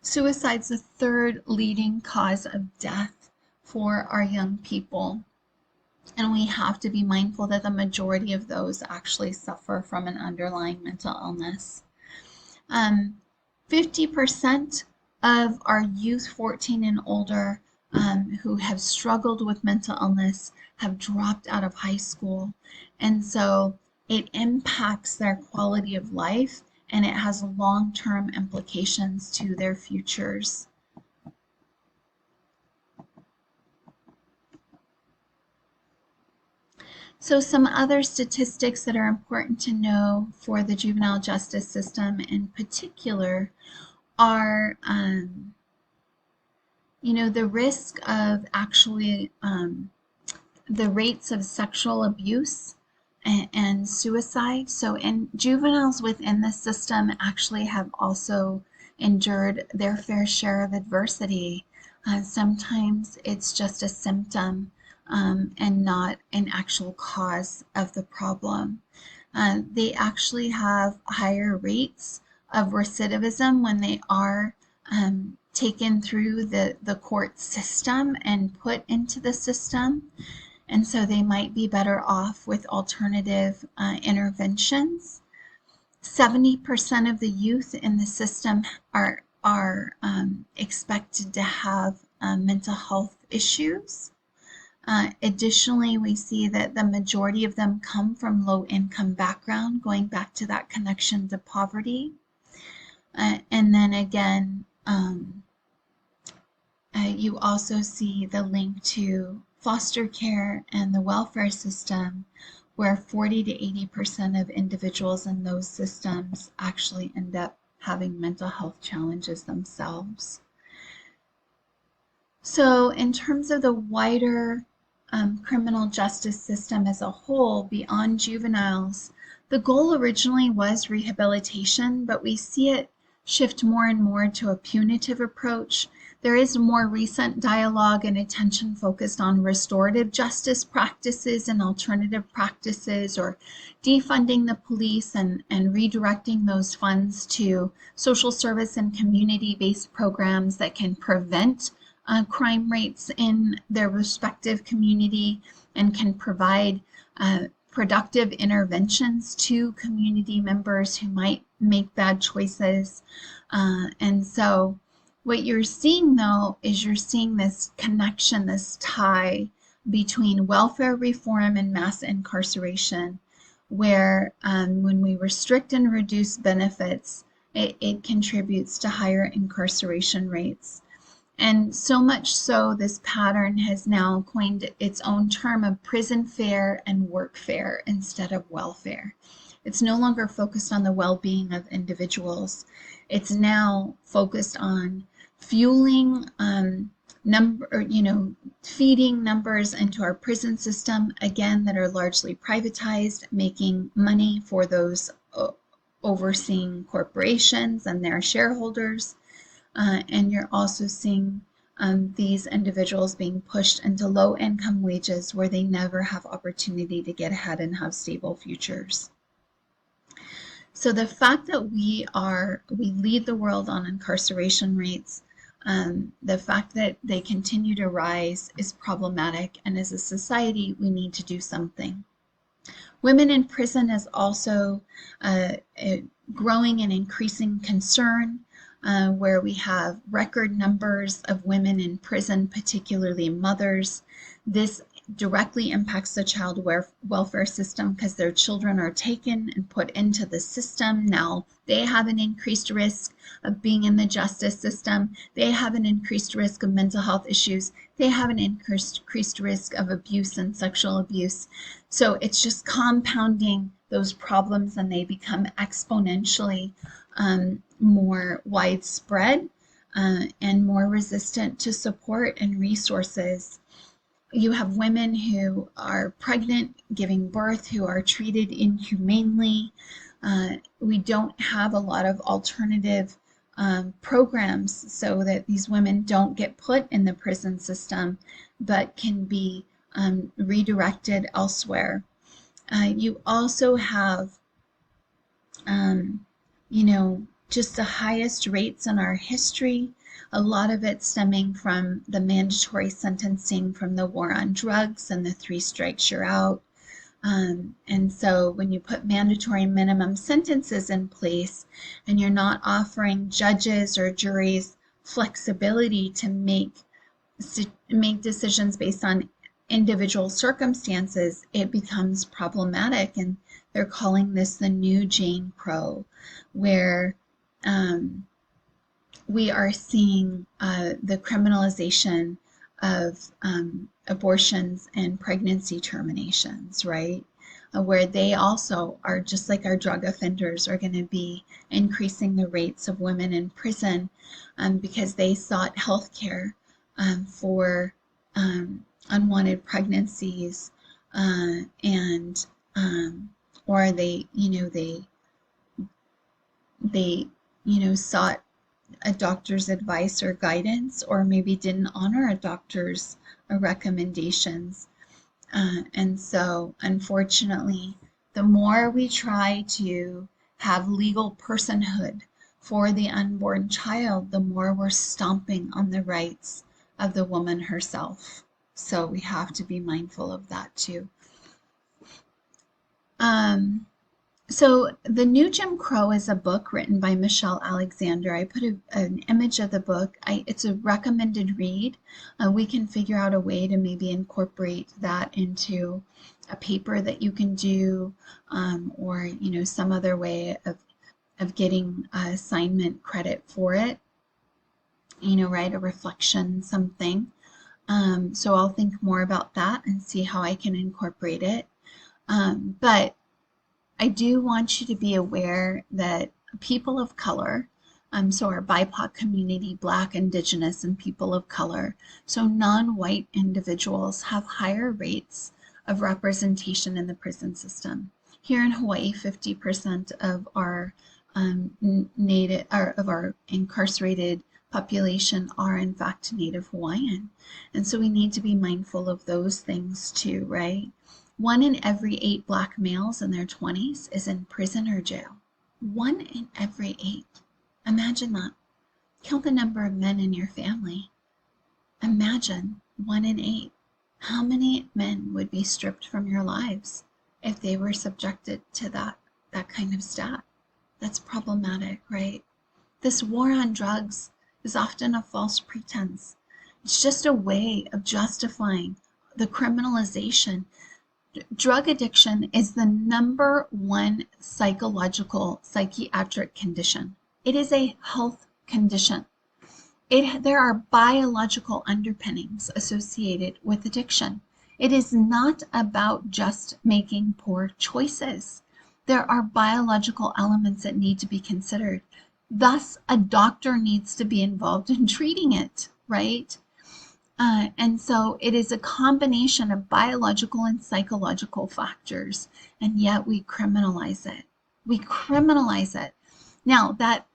Suicide's the third leading cause of death for our young people. And we have to be mindful that the majority of those actually suffer from an underlying mental illness. 50% of our youth 14 and older who have struggled with mental illness have dropped out of high school. And so it impacts their quality of life, and it has long-term implications to their futures. So some other statistics that are important to know for the juvenile justice system in particular are, the risk of actually the rates of sexual abuse and suicide. So juveniles within the system actually have also endured their fair share of adversity. Sometimes it's just a symptom and not an actual cause of the problem. They actually have higher rates of recidivism when they are taken through the court system and put into the system. And so they might be better off with alternative interventions. 70% of the youth in the system are expected to have mental health issues. Additionally, we see that the majority of them come from low-income background, going back to that connection to poverty. And then again, you also see the link to foster care and the welfare system, where 40 to 80% of individuals in those systems actually end up having mental health challenges themselves. So in terms of the wider criminal justice system as a whole, beyond juveniles, the goal originally was rehabilitation, but we see it shift more and more to a punitive approach. There is more recent dialogue and attention focused on restorative justice practices and alternative practices, or defunding the police and redirecting those funds to social service and community-based programs that can prevent crime rates in their respective community and can provide productive interventions to community members who might make bad choices. And so what you're seeing, though, is you're seeing this connection, this tie between welfare reform and mass incarceration, where when we restrict and reduce benefits, it contributes to higher incarceration rates. And so much so, this pattern has now coined its own term of prison fare and workfare instead of welfare. It's no longer focused on the well-being of individuals. It's now focused on fueling feeding numbers into our prison system, again, that are largely privatized, making money for those overseeing corporations and their shareholders. And you're also seeing these individuals being pushed into low-income wages where they never have opportunity to get ahead and have stable futures. So the fact that we lead the world on incarceration rates, the fact that they continue to rise is problematic, and as a society, we need to do something. Women in prison is also a growing and increasing concern, where we have record numbers of women in prison, particularly mothers. This directly impacts the child welfare system because their children are taken and put into the system. Now they have an increased risk of being in the justice system. They have an increased risk of mental health issues. They have an increased risk of abuse and sexual abuse. So it's just compounding those problems, and they become exponentially more widespread and more resistant to support and resources. You have women who are pregnant, giving birth, who are treated inhumanely. We don't have a lot of alternative programs so that these women don't get put in the prison system, but can be redirected elsewhere. You also have, um, just the highest rates in our history. A lot of it stemming from the mandatory sentencing from the war on drugs and the three strikes you're out. And so when you put mandatory minimum sentences in place and you're not offering judges or juries flexibility to make decisions based on individual circumstances, it becomes problematic. And they're calling this the new Jane Crow, where um, we are seeing the criminalization of abortions and pregnancy terminations, right? Where they also are, just like our drug offenders, are going to be increasing the rates of women in prison because they sought health care for unwanted pregnancies and or they sought a doctor's advice or guidance, or maybe didn't honor a doctor's recommendations. And so, unfortunately, the more we try to have legal personhood for the unborn child, the more we're stomping on the rights of the woman herself. So we have to be mindful of that too. Um, So The New Jim Crow is a book written by Michelle Alexander. I put an image of the book. It's a recommended read. We can figure out a way to maybe incorporate that into a paper that you can do, or some other way of getting assignment credit for it. Write a reflection, something. So I'll think more about that and see how I can incorporate it. But I do want you to be aware that people of color, so our BIPOC community, Black, Indigenous, and people of color, so non-white individuals have higher rates of representation in the prison system. Here in Hawaii, 50% of our native, or of our incarcerated population are in fact Native Hawaiian. And so we need to be mindful of those things too, right? 1 in every 8 Black males in their 20s is in prison or jail. 1 in every 8. Imagine that. Count the number of men in your family. Imagine 1 in 8. How many men would be stripped from your lives if they were subjected to that kind of stat? That's problematic, right? This war on drugs is often a false pretense. It's just a way of justifying the criminalization. Drug addiction is the number one psychiatric condition. It is a health condition. There are biological underpinnings associated with addiction. It is not about just making poor choices. There are biological elements that need to be considered. Thus, a doctor needs to be involved in treating it, right? And so it is a combination of biological and psychological factors, and yet we criminalize it. We criminalize it. Now that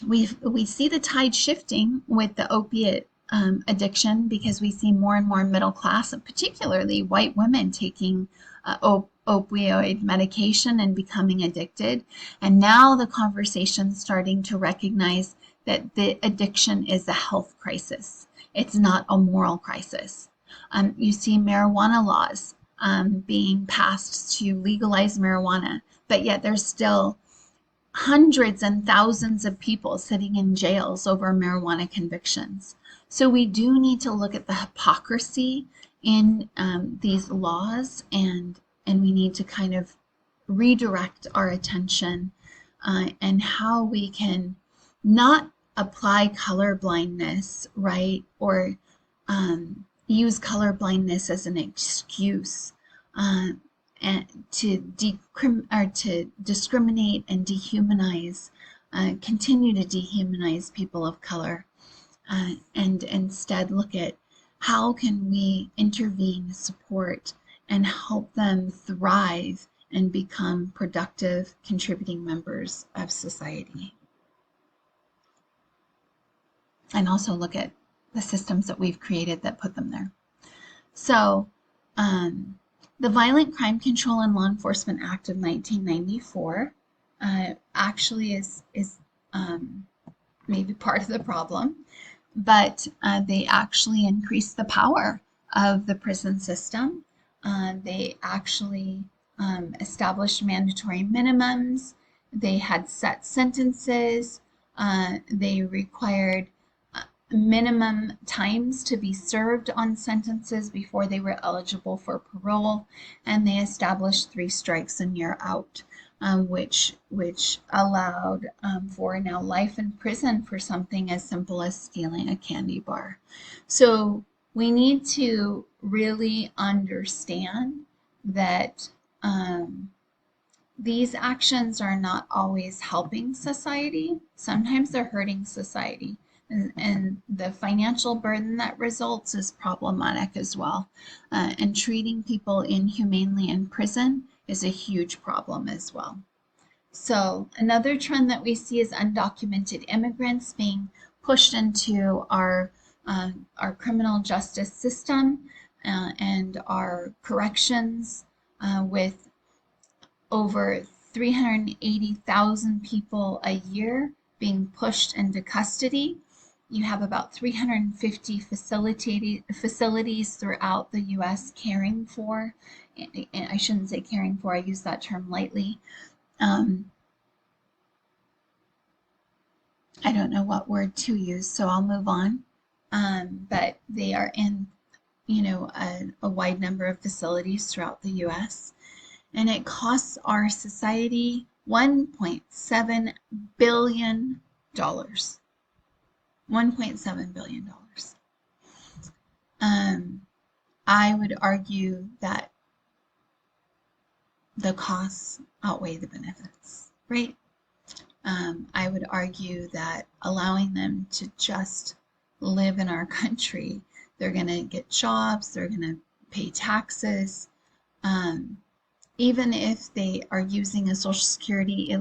we see the tide shifting with the opiate addiction, because we see more and more middle class, and particularly white women, taking opioid medication and becoming addicted. And now the conversation's starting to recognize that the addiction is a health crisis. It's not a moral crisis. You see marijuana laws being passed to legalize marijuana, but yet there's still hundreds and thousands of people sitting in jails over marijuana convictions. So we do need to look at the hypocrisy in these laws, and we need to kind of redirect our attention and how we can not apply color blindness, right? Or use color blindness as an excuse and to discriminate and dehumanize, continue to dehumanize people of color. and instead look at how can we intervene, support, and help them thrive and become productive, contributing members of society. And also look at the systems that we've created that put them there. So, the Violent Crime Control and Law Enforcement Act of 1994 actually is maybe part of the problem, but they actually increased the power of the prison system. They actually established mandatory minimums. They had set sentences. They required minimum times to be served on sentences before they were eligible for parole, and they established 3 strikes and you're out, which allowed for now life in prison for something as simple as stealing a candy bar. So we need to really understand that these actions are not always helping society. Sometimes they're hurting society. And the financial burden that results is problematic as well. And treating people inhumanely in prison is a huge problem as well. So another trend that we see is undocumented immigrants being pushed into our criminal justice system and our corrections with over 380,000 people a year being pushed into custody. You have about 350 facilities throughout the U.S. caring for, and I shouldn't say caring for, I use that term lightly. I don't know what word to use, so I'll move on. But they are in, a wide number of facilities throughout the U.S., and it costs our society $1.7 billion. $1.7 billion. I would argue that the costs outweigh the benefits, right? I would argue that allowing them to just live in our country, they're going to get jobs, they're going to pay taxes. Even if they are using a social security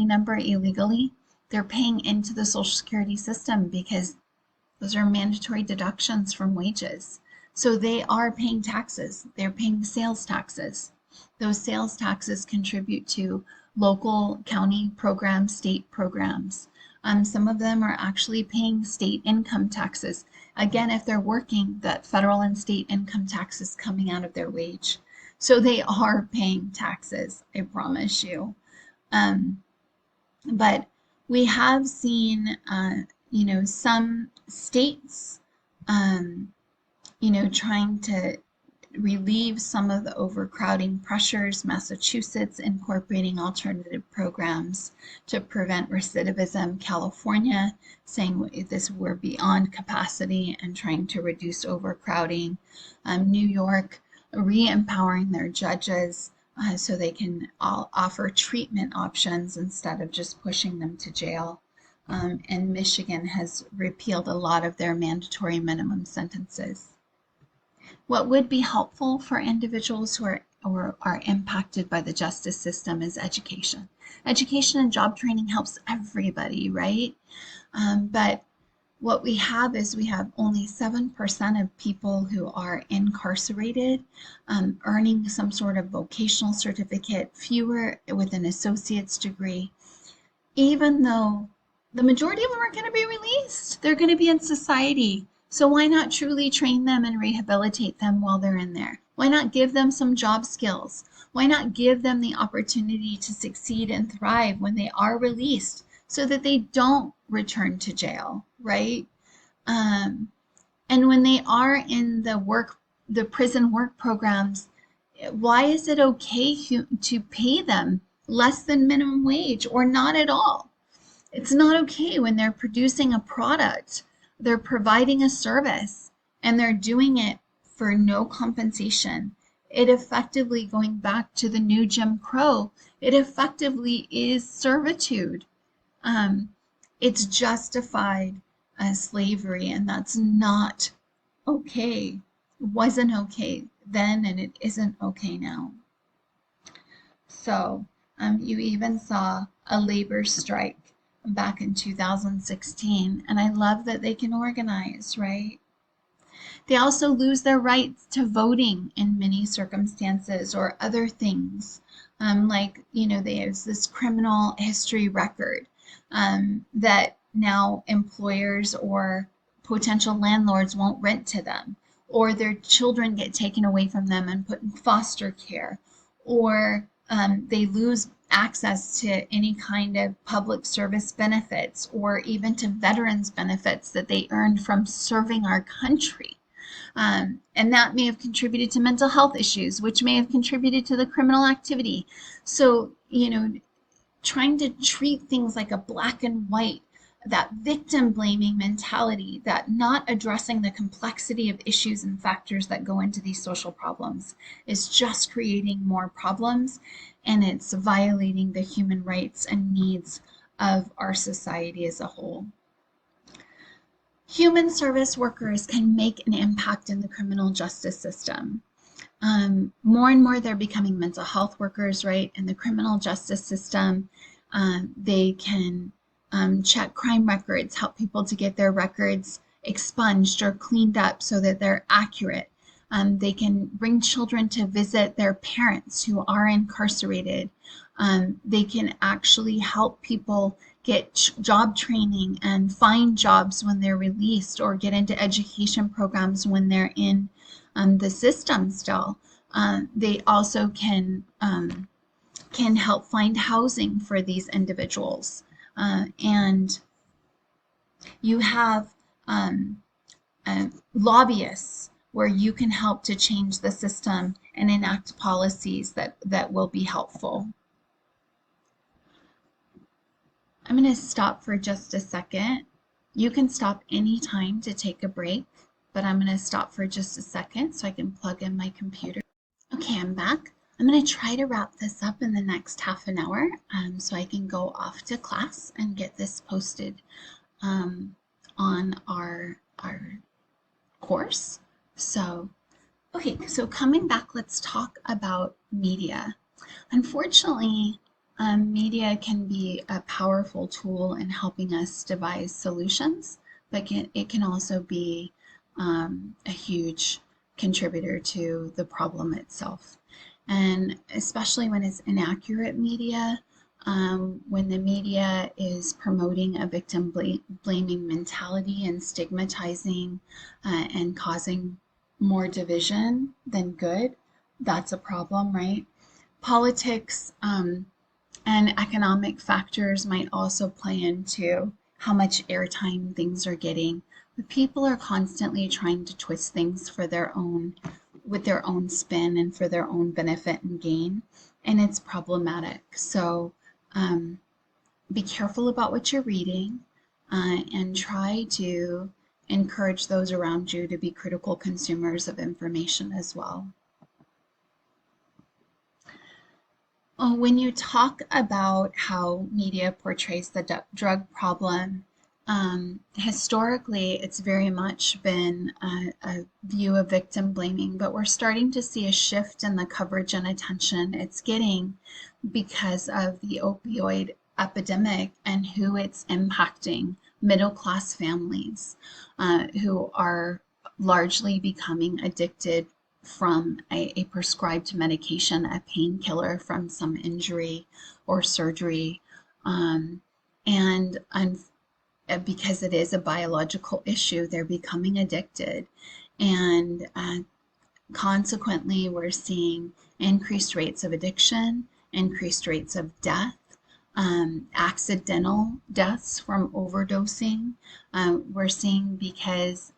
number illegally, they're paying into the Social Security system because those are mandatory deductions from wages. So they are paying taxes. They're paying sales taxes. Those sales taxes contribute to local, county programs, state programs. Some of them are actually paying state income taxes. Again, if they're working, that federal and state income tax is coming out of their wage. So they are paying taxes, I promise you. But we have seen, some states, trying to relieve some of the overcrowding pressures. Massachusetts incorporating alternative programs to prevent recidivism. California saying we're beyond capacity and trying to reduce overcrowding. New York re-empowering their judges so they can offer treatment options instead of just pushing them to jail. And Michigan has repealed a lot of their mandatory minimum sentences. What would be helpful for individuals who are impacted by the justice system is education. Education and job training helps everybody, right? But what we have is we have only 7% of people who are incarcerated earning some sort of vocational certificate, fewer with an associate's degree, even though the majority of them are going to be released. They're going to be in society. So why not truly train them and rehabilitate them while they're in there? Why not give them some job skills? Why not give them the opportunity to succeed and thrive when they are released so that they don't return to jail, right? And when they are in the prison work programs, why is it okay to pay them less than minimum wage or not at all? It's not okay when they're producing a product, they're providing a service, and they're doing it for no compensation. It effectively, going back to the new Jim Crow, it effectively is servitude. It's justified slavery, and that's not okay. It wasn't okay then, and it isn't okay now. So you even saw a labor strike back in 2016, and I love that they can organize, right? They also lose their rights to voting in many circumstances or other things. Like, there's this criminal history record that now employers or potential landlords won't rent to them, or their children get taken away from them and put in foster care, or they lose access to any kind of public service benefits or even to veterans benefits that they earned from serving our country. And that may have contributed to mental health issues, which may have contributed to the criminal activity. So, trying to treat things like a black and white, that victim blaming mentality, that not addressing the complexity of issues and factors that go into these social problems is just creating more problems, and it's violating the human rights and needs of our society as a whole. Human service workers can make an impact in the criminal justice system. More and more, they're becoming mental health workers, right? In the criminal justice system, they can check crime records, help people to get their records expunged or cleaned up so that they're accurate. They can bring children to visit their parents who are incarcerated. They can actually help people get job training and find jobs when they're released, or get into education programs when they're in the system still. They also can help find housing for these individuals. And you have lobbyists where you can help to change the system and enact policies that will be helpful. I'm going to stop for just a second. You can stop anytime to take a break, but I'm going to stop for just a second so I can plug in my computer. Okay, I'm back. I'm going to try to wrap this up in the next half an hour so I can go off to class and get this posted on our course. So, okay, so coming back, let's talk about media. Unfortunately, media can be a powerful tool in helping us devise solutions, but it can also be a huge contributor to the problem itself. And especially when it's inaccurate media, when the media is promoting a victim blaming mentality and stigmatizing and causing more division than good, that's a problem, right? Politics and economic factors might also play into how much airtime things are getting. But people are constantly trying to twist things with their own spin and for their own benefit and gain, and it's problematic. So be careful about what you're reading and try to encourage those around you to be critical consumers of information as well. When you talk about how media portrays the drug problem, historically, it's very much been a view of victim blaming, but we're starting to see a shift in the coverage and attention it's getting because of the opioid epidemic and who it's impacting: middle-class families who are largely becoming addicted from a prescribed medication, a painkiller from some injury or surgery. And because it is a biological issue, they're becoming addicted. And consequently, we're seeing increased rates of addiction, increased rates of death, accidental deaths from overdosing. We're seeing because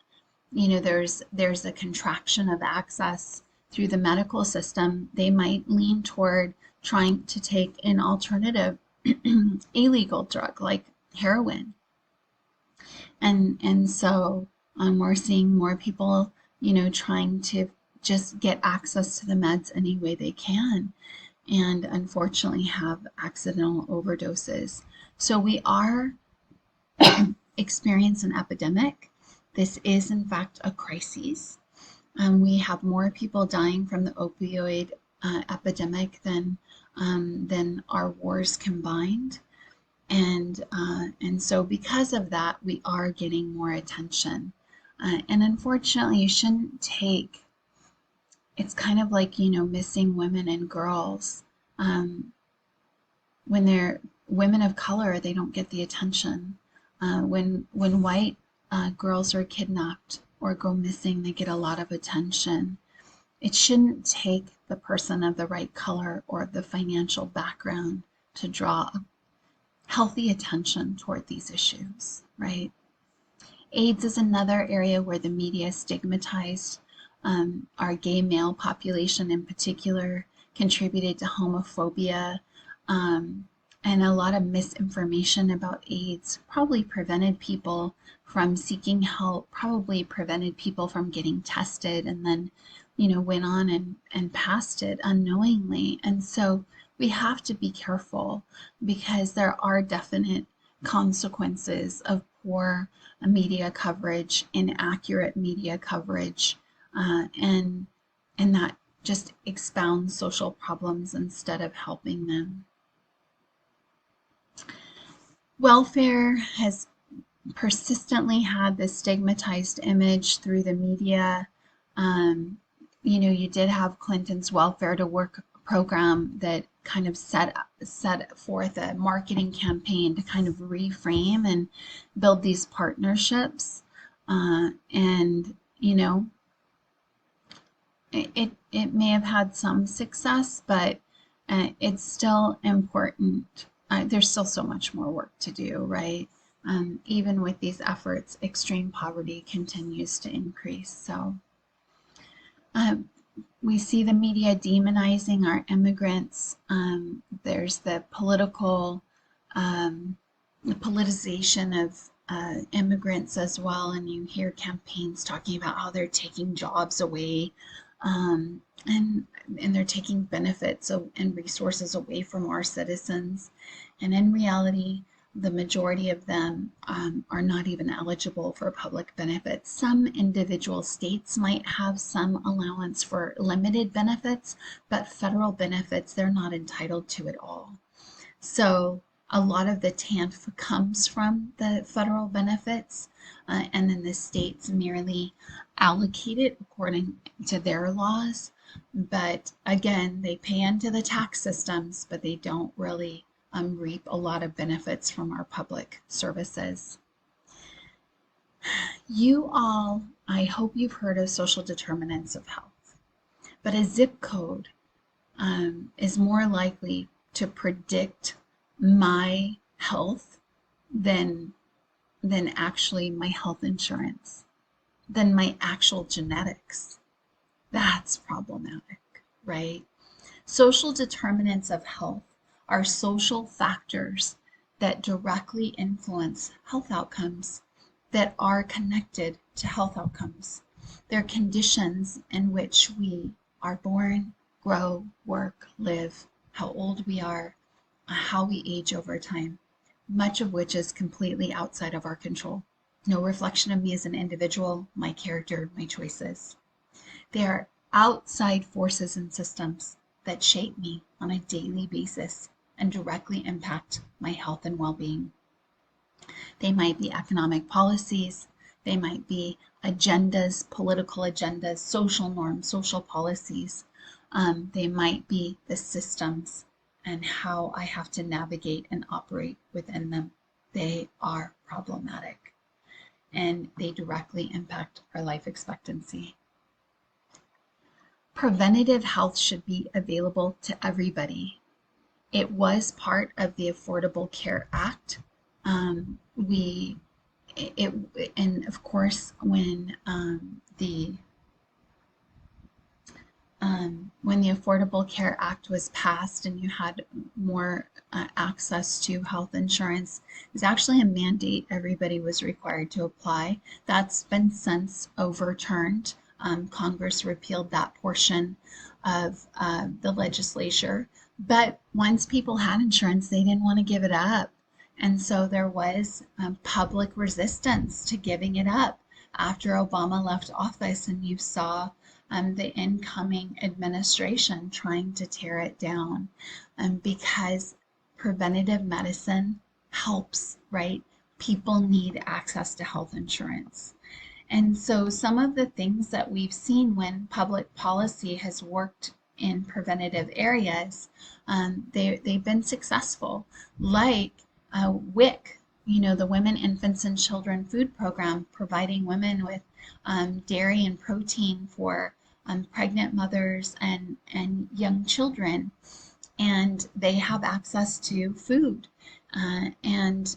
there's a contraction of access through the medical system, they might lean toward trying to take an alternative illegal drug like heroin. And so we're seeing more people, trying to just get access to the meds any way they can, and unfortunately have accidental overdoses. So we are experience an epidemic. This is, in fact, a crisis. We have more people dying from the opioid epidemic than our wars combined. And so because of that, we are getting more attention. And unfortunately, you shouldn't take, it's kind of like, missing women and girls. When they're women of color, they don't get the attention. When white girls are kidnapped or go missing, they get a lot of attention. It shouldn't take the person of the right color or the financial background to draw healthy attention toward these issues, right? AIDS is another area where the media stigmatized our gay male population in particular, contributed to homophobia, and a lot of misinformation about AIDS probably prevented people from seeking help, probably prevented people from getting tested, and then, went on and passed it unknowingly. And so we have to be careful because there are definite consequences of poor media coverage, inaccurate media coverage, and that just expounds social problems instead of helping them. Welfare has persistently had this stigmatized image through the media. You did have Clinton's Welfare to Work program that kind of set forth a marketing campaign to kind of reframe and build these partnerships. And it may have had some success, but it's still important. There's still so much more work to do, right? Even with these efforts, extreme poverty continues to increase. So we see the media demonizing our immigrants. There's the politicization of immigrants as well, and you hear campaigns talking about how they're taking jobs away, and they're taking benefits and resources away from our citizens. And in reality, the majority of them are not even eligible for public benefits. Some individual states might have some allowance for limited benefits, but federal benefits they're not entitled to at all. So a lot of the TANF comes from the federal benefits, and then the states merely allocate it according to their laws. But again, they pay into the tax systems, but they don't really reap a lot of benefits from our public services. You all, I hope you've heard of social determinants of health, but a zip code is more likely to predict my health than actually my health insurance, than my actual genetics. That's problematic, right? Social determinants of health are social factors that directly influence health outcomes that are connected to health outcomes. They're conditions in which we are born, grow, work, live, how old we are, how we age over time, much of which is completely outside of our control. No reflection of me as an individual, my character, my choices. They are outside forces and systems that shape me on a daily basis and directly impact my health and well-being. They might be economic policies, they might be agendas, political agendas, social norms, social policies. They might be the systems and how I have to navigate and operate within them. They are problematic and they directly impact our life expectancy. Preventative health should be available to everybody. It was part of the Affordable Care Act. And of course, when the Affordable Care Act was passed and you had more access to health insurance, it was actually a mandate everybody was required to apply. That's been since overturned. Congress repealed that portion of the legislature. But once people had insurance, they didn't want to give it up. And so there was public resistance to giving it up after Obama left office, and you saw the incoming administration trying to tear it down because preventative medicine helps, right? People need access to health insurance. And so some of the things that we've seen when public policy has worked in preventative areas, they've been successful, like WIC, the Women, Infants, and Children Food Program, providing women with dairy and protein for pregnant mothers and young children, and they have access to food. And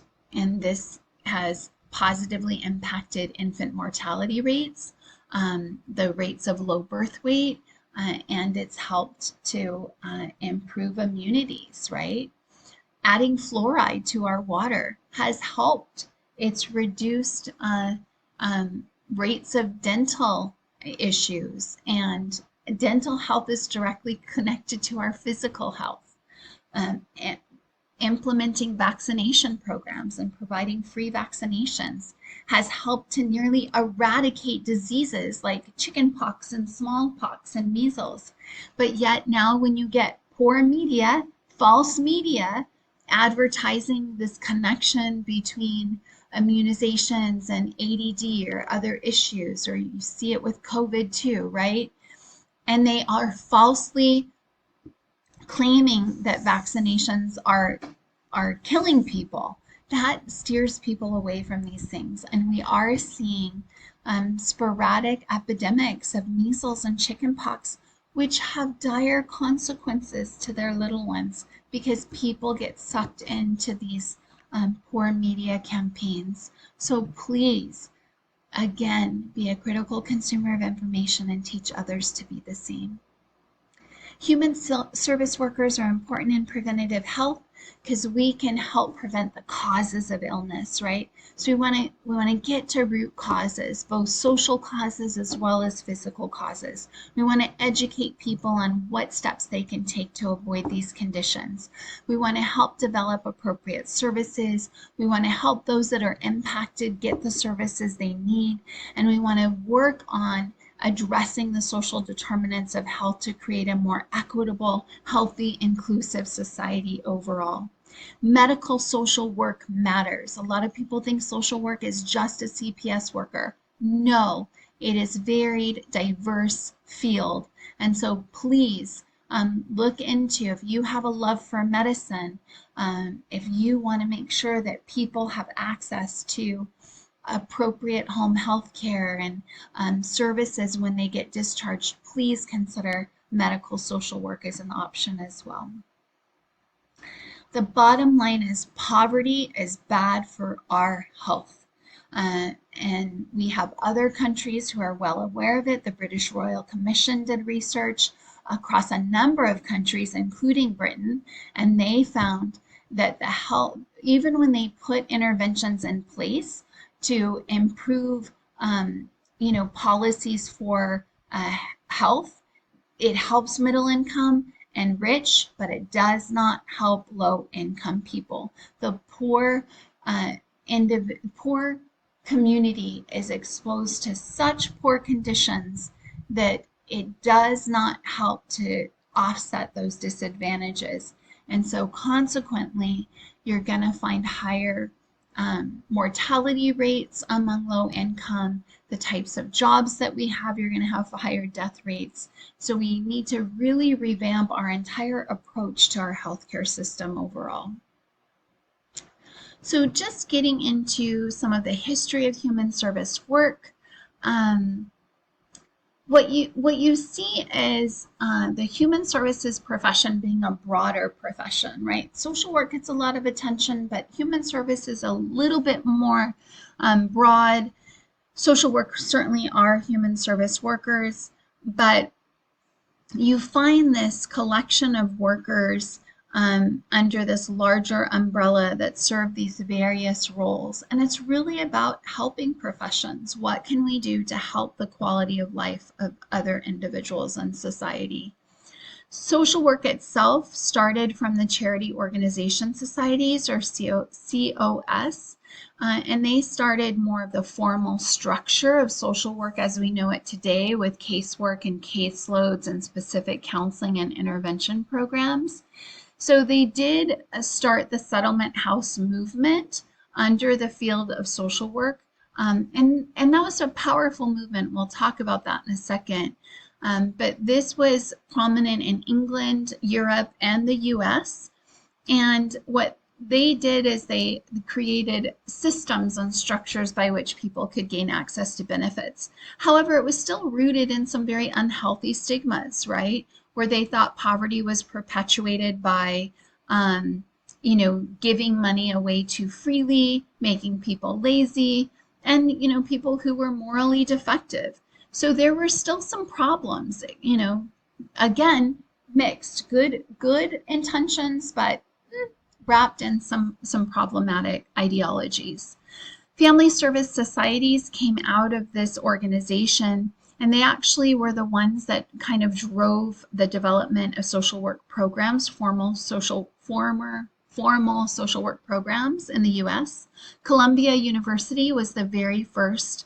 this has positively impacted infant mortality rates, the rates of low birth weight, and it's helped to improve immunities, right? Adding fluoride to our water has helped. It's reduced rates of dental issues, and dental health is directly connected to our physical health. And implementing vaccination programs and providing free vaccinations has helped to nearly eradicate diseases like chickenpox and smallpox and measles. But yet now when you get poor media, false media, advertising this connection between immunizations and ADD or other issues, or you see it with COVID too, right? And they are falsely claiming that vaccinations are killing people. That steers people away from these things. And we are seeing sporadic epidemics of measles and chickenpox, which have dire consequences to their little ones because people get sucked into these poor media campaigns. So please, again, be a critical consumer of information and teach others to be the same. Human service workers are important in preventative health because we can help prevent the causes of illness, right? So we want to get to root causes, both social causes as well as physical causes. We want to educate people on what steps they can take to avoid these conditions. We want to help develop appropriate services. We want to help those that are impacted get the services they need, and we want to work on addressing the social determinants of health to create a more equitable, healthy, inclusive society overall. Medical social work matters. A lot of people think social work is just a CPS worker. No, it is varied, diverse field. And so please look into, if you have a love for medicine, if you want to make sure that people have access to appropriate home health care and services when they get discharged, please consider medical social work as an option as well. The bottom line is poverty is bad for our health. And we have other countries who are well aware of it. The British Royal Commission did research across a number of countries, including Britain, and they found that the health, even when they put interventions in place to improve, policies for health, it helps middle income and rich, but it does not help low income people. The poor community is exposed to such poor conditions that it does not help to offset those disadvantages. And so consequently, you're going to find higher mortality rates among low income, the types of jobs that we have, you're going to have higher death rates. So we need to really revamp our entire approach to our healthcare system overall. So just getting into some of the history of human service work, what you see is the human services profession being a broader profession, right? Social work gets a lot of attention, but human service is a little bit more broad. Social workers certainly are human service workers, but you find this collection of workers under this larger umbrella that serve these various roles. And it's really about helping professions. What can we do to help the quality of life of other individuals in society? Social work itself started from the Charity Organization Societies, or COS, and they started more of the formal structure of social work as we know it today, with casework and caseloads and specific counseling and intervention programs. So they did start the settlement house movement under the field of social work. And that was a powerful movement. We'll talk about that in a second. But this was prominent in England, Europe, and the US. And what they did is they created systems and structures by which people could gain access to benefits. However, it was still rooted in some very unhealthy stigmas, right? Where they thought poverty was perpetuated by, giving money away too freely, making people lazy, and, people who were morally defective. So there were still some problems, again, mixed, good intentions, but wrapped in some problematic ideologies. Family service societies came out of this organization, and they actually were the ones that kind of drove the development of social work programs, formal social work programs in the US. Columbia University was the very first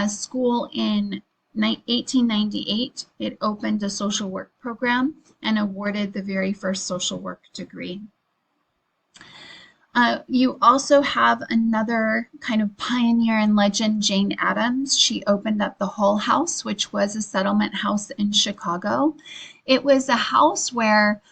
school in 1898. It opened a social work program and awarded the very first social work degree. You also have another kind of pioneer and legend, Jane Addams. She opened up the Hull House, which was a settlement house in Chicago. It was a house where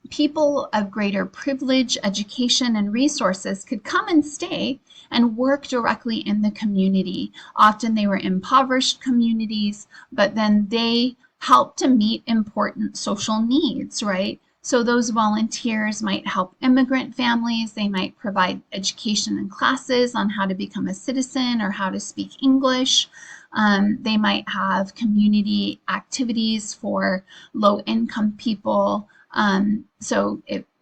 people of greater privilege, education, and resources could come and stay and work directly in the community. Often they were impoverished communities, but then they helped to meet important social needs, right? So those volunteers might help immigrant families. They might provide education and classes on how to become a citizen or how to speak English. They might have community activities for low-income people.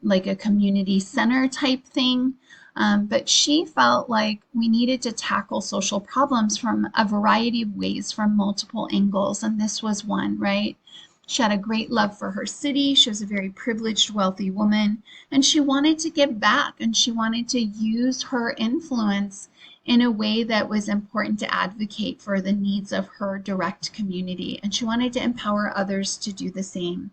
Like a community center type thing. But she felt like we needed to tackle social problems from a variety of ways, from multiple angles, and this was one, right? She had a great love for her city. She was a very privileged, wealthy woman, and she wanted to give back, and she wanted to use her influence in a way that was important to advocate for the needs of her direct community, and she wanted to empower others to do the same.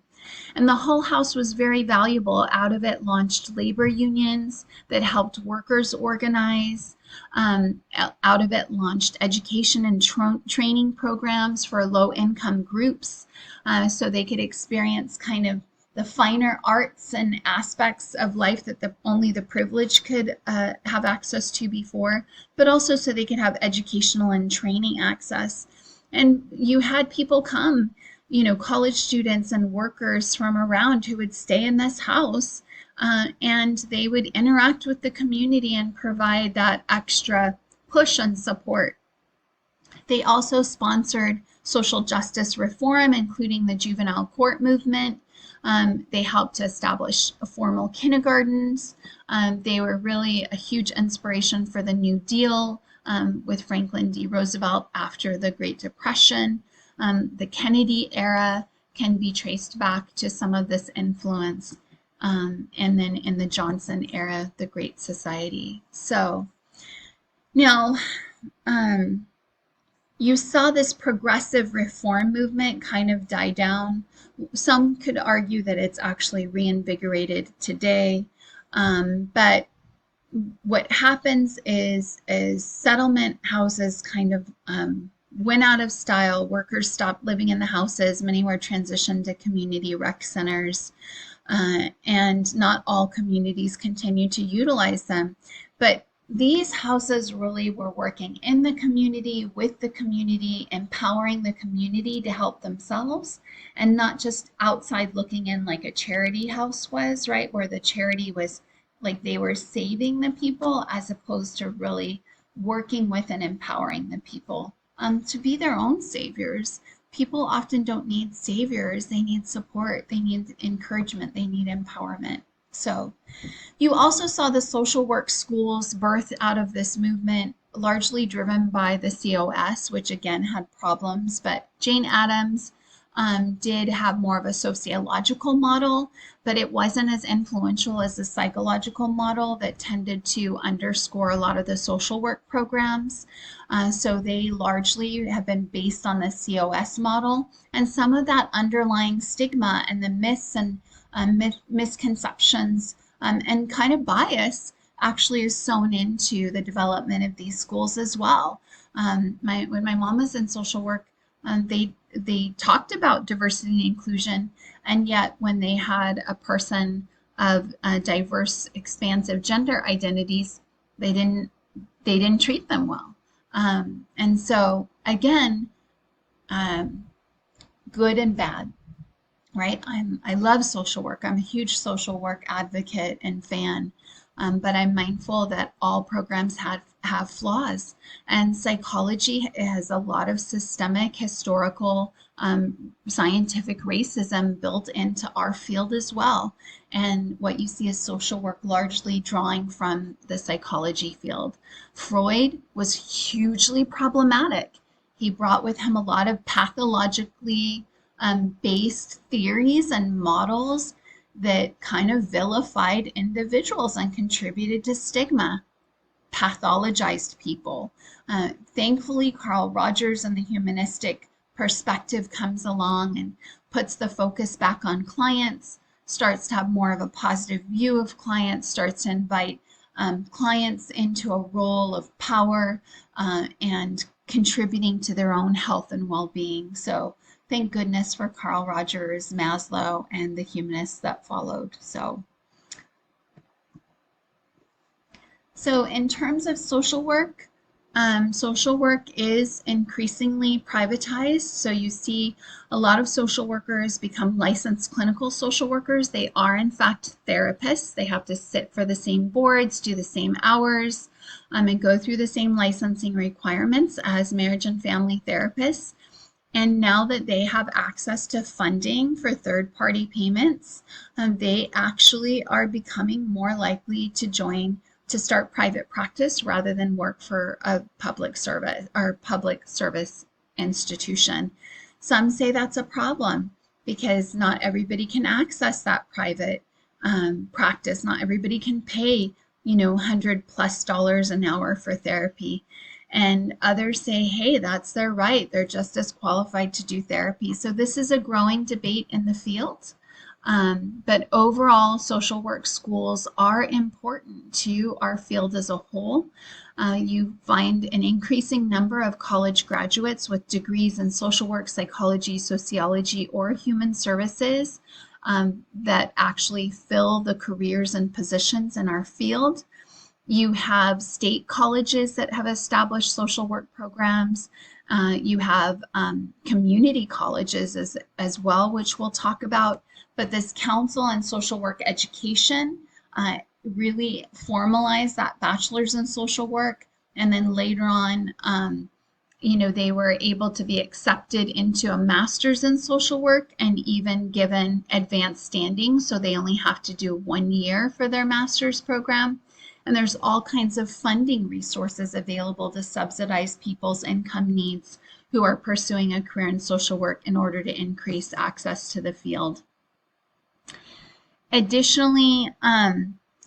And the Hull House was very valuable. Out of it launched labor unions that helped workers organize. Out of it launched education and training programs for low-income groups so they could experience kind of the finer arts and aspects of life that only the privileged could have access to before, but also so they could have educational and training access. And you had people come, college students and workers from around who would stay in this house and they would interact with the community and provide that extra push and support. They also sponsored social justice reform, including the juvenile court movement. They helped to establish formal kindergartens. They were really a huge inspiration for the New Deal with Franklin D. Roosevelt after the Great Depression. The Kennedy era can be traced back to some of this influence. And then in the Johnson era, the Great Society. So now you saw this progressive reform movement kind of die down. Some could argue that it's actually reinvigorated today. But what happens is settlement houses kind of went out of style. Workers stopped living in the houses. Many were transitioned to community rec centers. And not all communities continue to utilize them. But these houses really were working in the community, with the community, empowering the community to help themselves, and not just outside looking in like a charity house was, right? Where the charity was like they were saving the people as opposed to really working with and empowering the people to be their own saviors. People often don't need saviors. They need support. They need encouragement. They need empowerment. So you also saw the social work schools birth out of this movement, largely driven by the COS, which again had problems. But Jane Addams did have more of a sociological model, but it wasn't as influential as the psychological model that tended to underscore a lot of the social work programs. So they largely have been based on the COS model, and some of that underlying stigma and the myths and misconceptions and kind of bias actually is sewn into the development of these schools as well. When my mom was in social work, they talked about diversity and inclusion, and yet when they had a person of diverse, expansive gender identities, they didn't treat them well. And so again, good and bad, right? I love social work. I'm a huge social work advocate and fan, but I'm mindful that all programs have flaws, and psychology has a lot of systemic, historical, scientific racism built into our field as well. And what you see is social work largely drawing from the psychology field. Freud was hugely problematic. He brought with him a lot of pathologically based theories and models that kind of vilified individuals and contributed to stigma, pathologized people. Thankfully, Carl Rogers and the humanistic perspective comes along and puts the focus back on clients, starts to have more of a positive view of clients, starts to invite clients into a role of power and contributing to their own health and well-being. So thank goodness for Carl Rogers, Maslow, and the humanists that followed. So in terms of social work is increasingly privatized. So you see a lot of social workers become licensed clinical social workers. They are in fact therapists. They have to sit for the same boards, do the same hours, and go through the same licensing requirements as marriage and family therapists. And now that they have access to funding for third-party payments, they actually are becoming more likely to start private practice rather than work for a public service institution. Some say that's a problem because not everybody can access that private practice. Not everybody can pay, $100+ an hour for therapy. And others say, hey, that's their right. They're just as qualified to do therapy. So this is a growing debate in the field. But overall, social work schools are important to our field as a whole. You find an increasing number of college graduates with degrees in social work, psychology, sociology, or human services that actually fill the careers and positions in our field. You have state colleges that have established social work programs. You have community colleges as well, which we'll talk about. But this Council on Social Work Education really formalized that bachelor's in social work. And then later on, they were able to be accepted into a master's in social work and even given advanced standing. So they only have to do 1 year for their master's program. And there's all kinds of funding resources available to subsidize people's income needs who are pursuing a career in social work in order to increase access to the field. Additionally,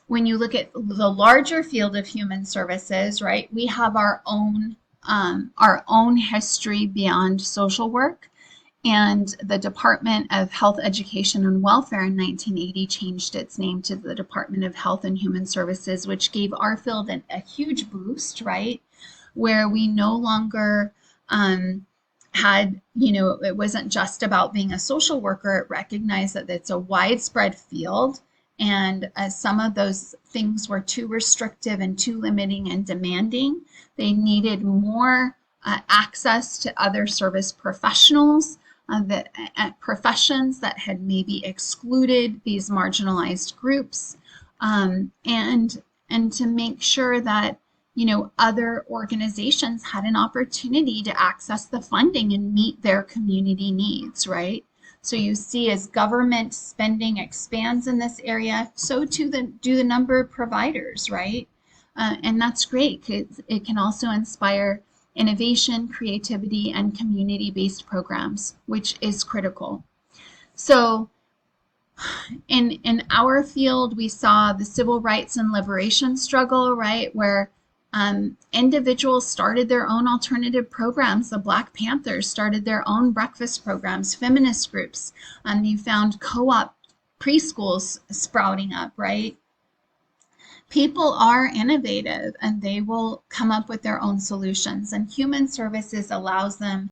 when you look at the larger field of human services, right, we have our own history beyond social work. And the Department of Health, Education, and Welfare in 1980 changed its name to the Department of Health and Human Services, which gave our field a huge boost, right? Where we no longer had, it wasn't just about being a social worker. It recognized that it's a widespread field. And as some of those things were too restrictive and too limiting and demanding, they needed more access to other service professionals, professions that had maybe excluded these marginalized groups, and to make sure that other organizations had an opportunity to access the funding and meet their community needs, right? So you see, as government spending expands in this area, so too do the number of providers, right? And that's great. It can also inspire innovation, creativity, and community-based programs, which is critical. So in our field, we saw the civil rights and liberation struggle, right, where individuals started their own alternative programs. The Black Panthers started their own breakfast programs, feminist groups. You found co-op preschools sprouting up, right? People are innovative and they will come up with their own solutions, and human services allows them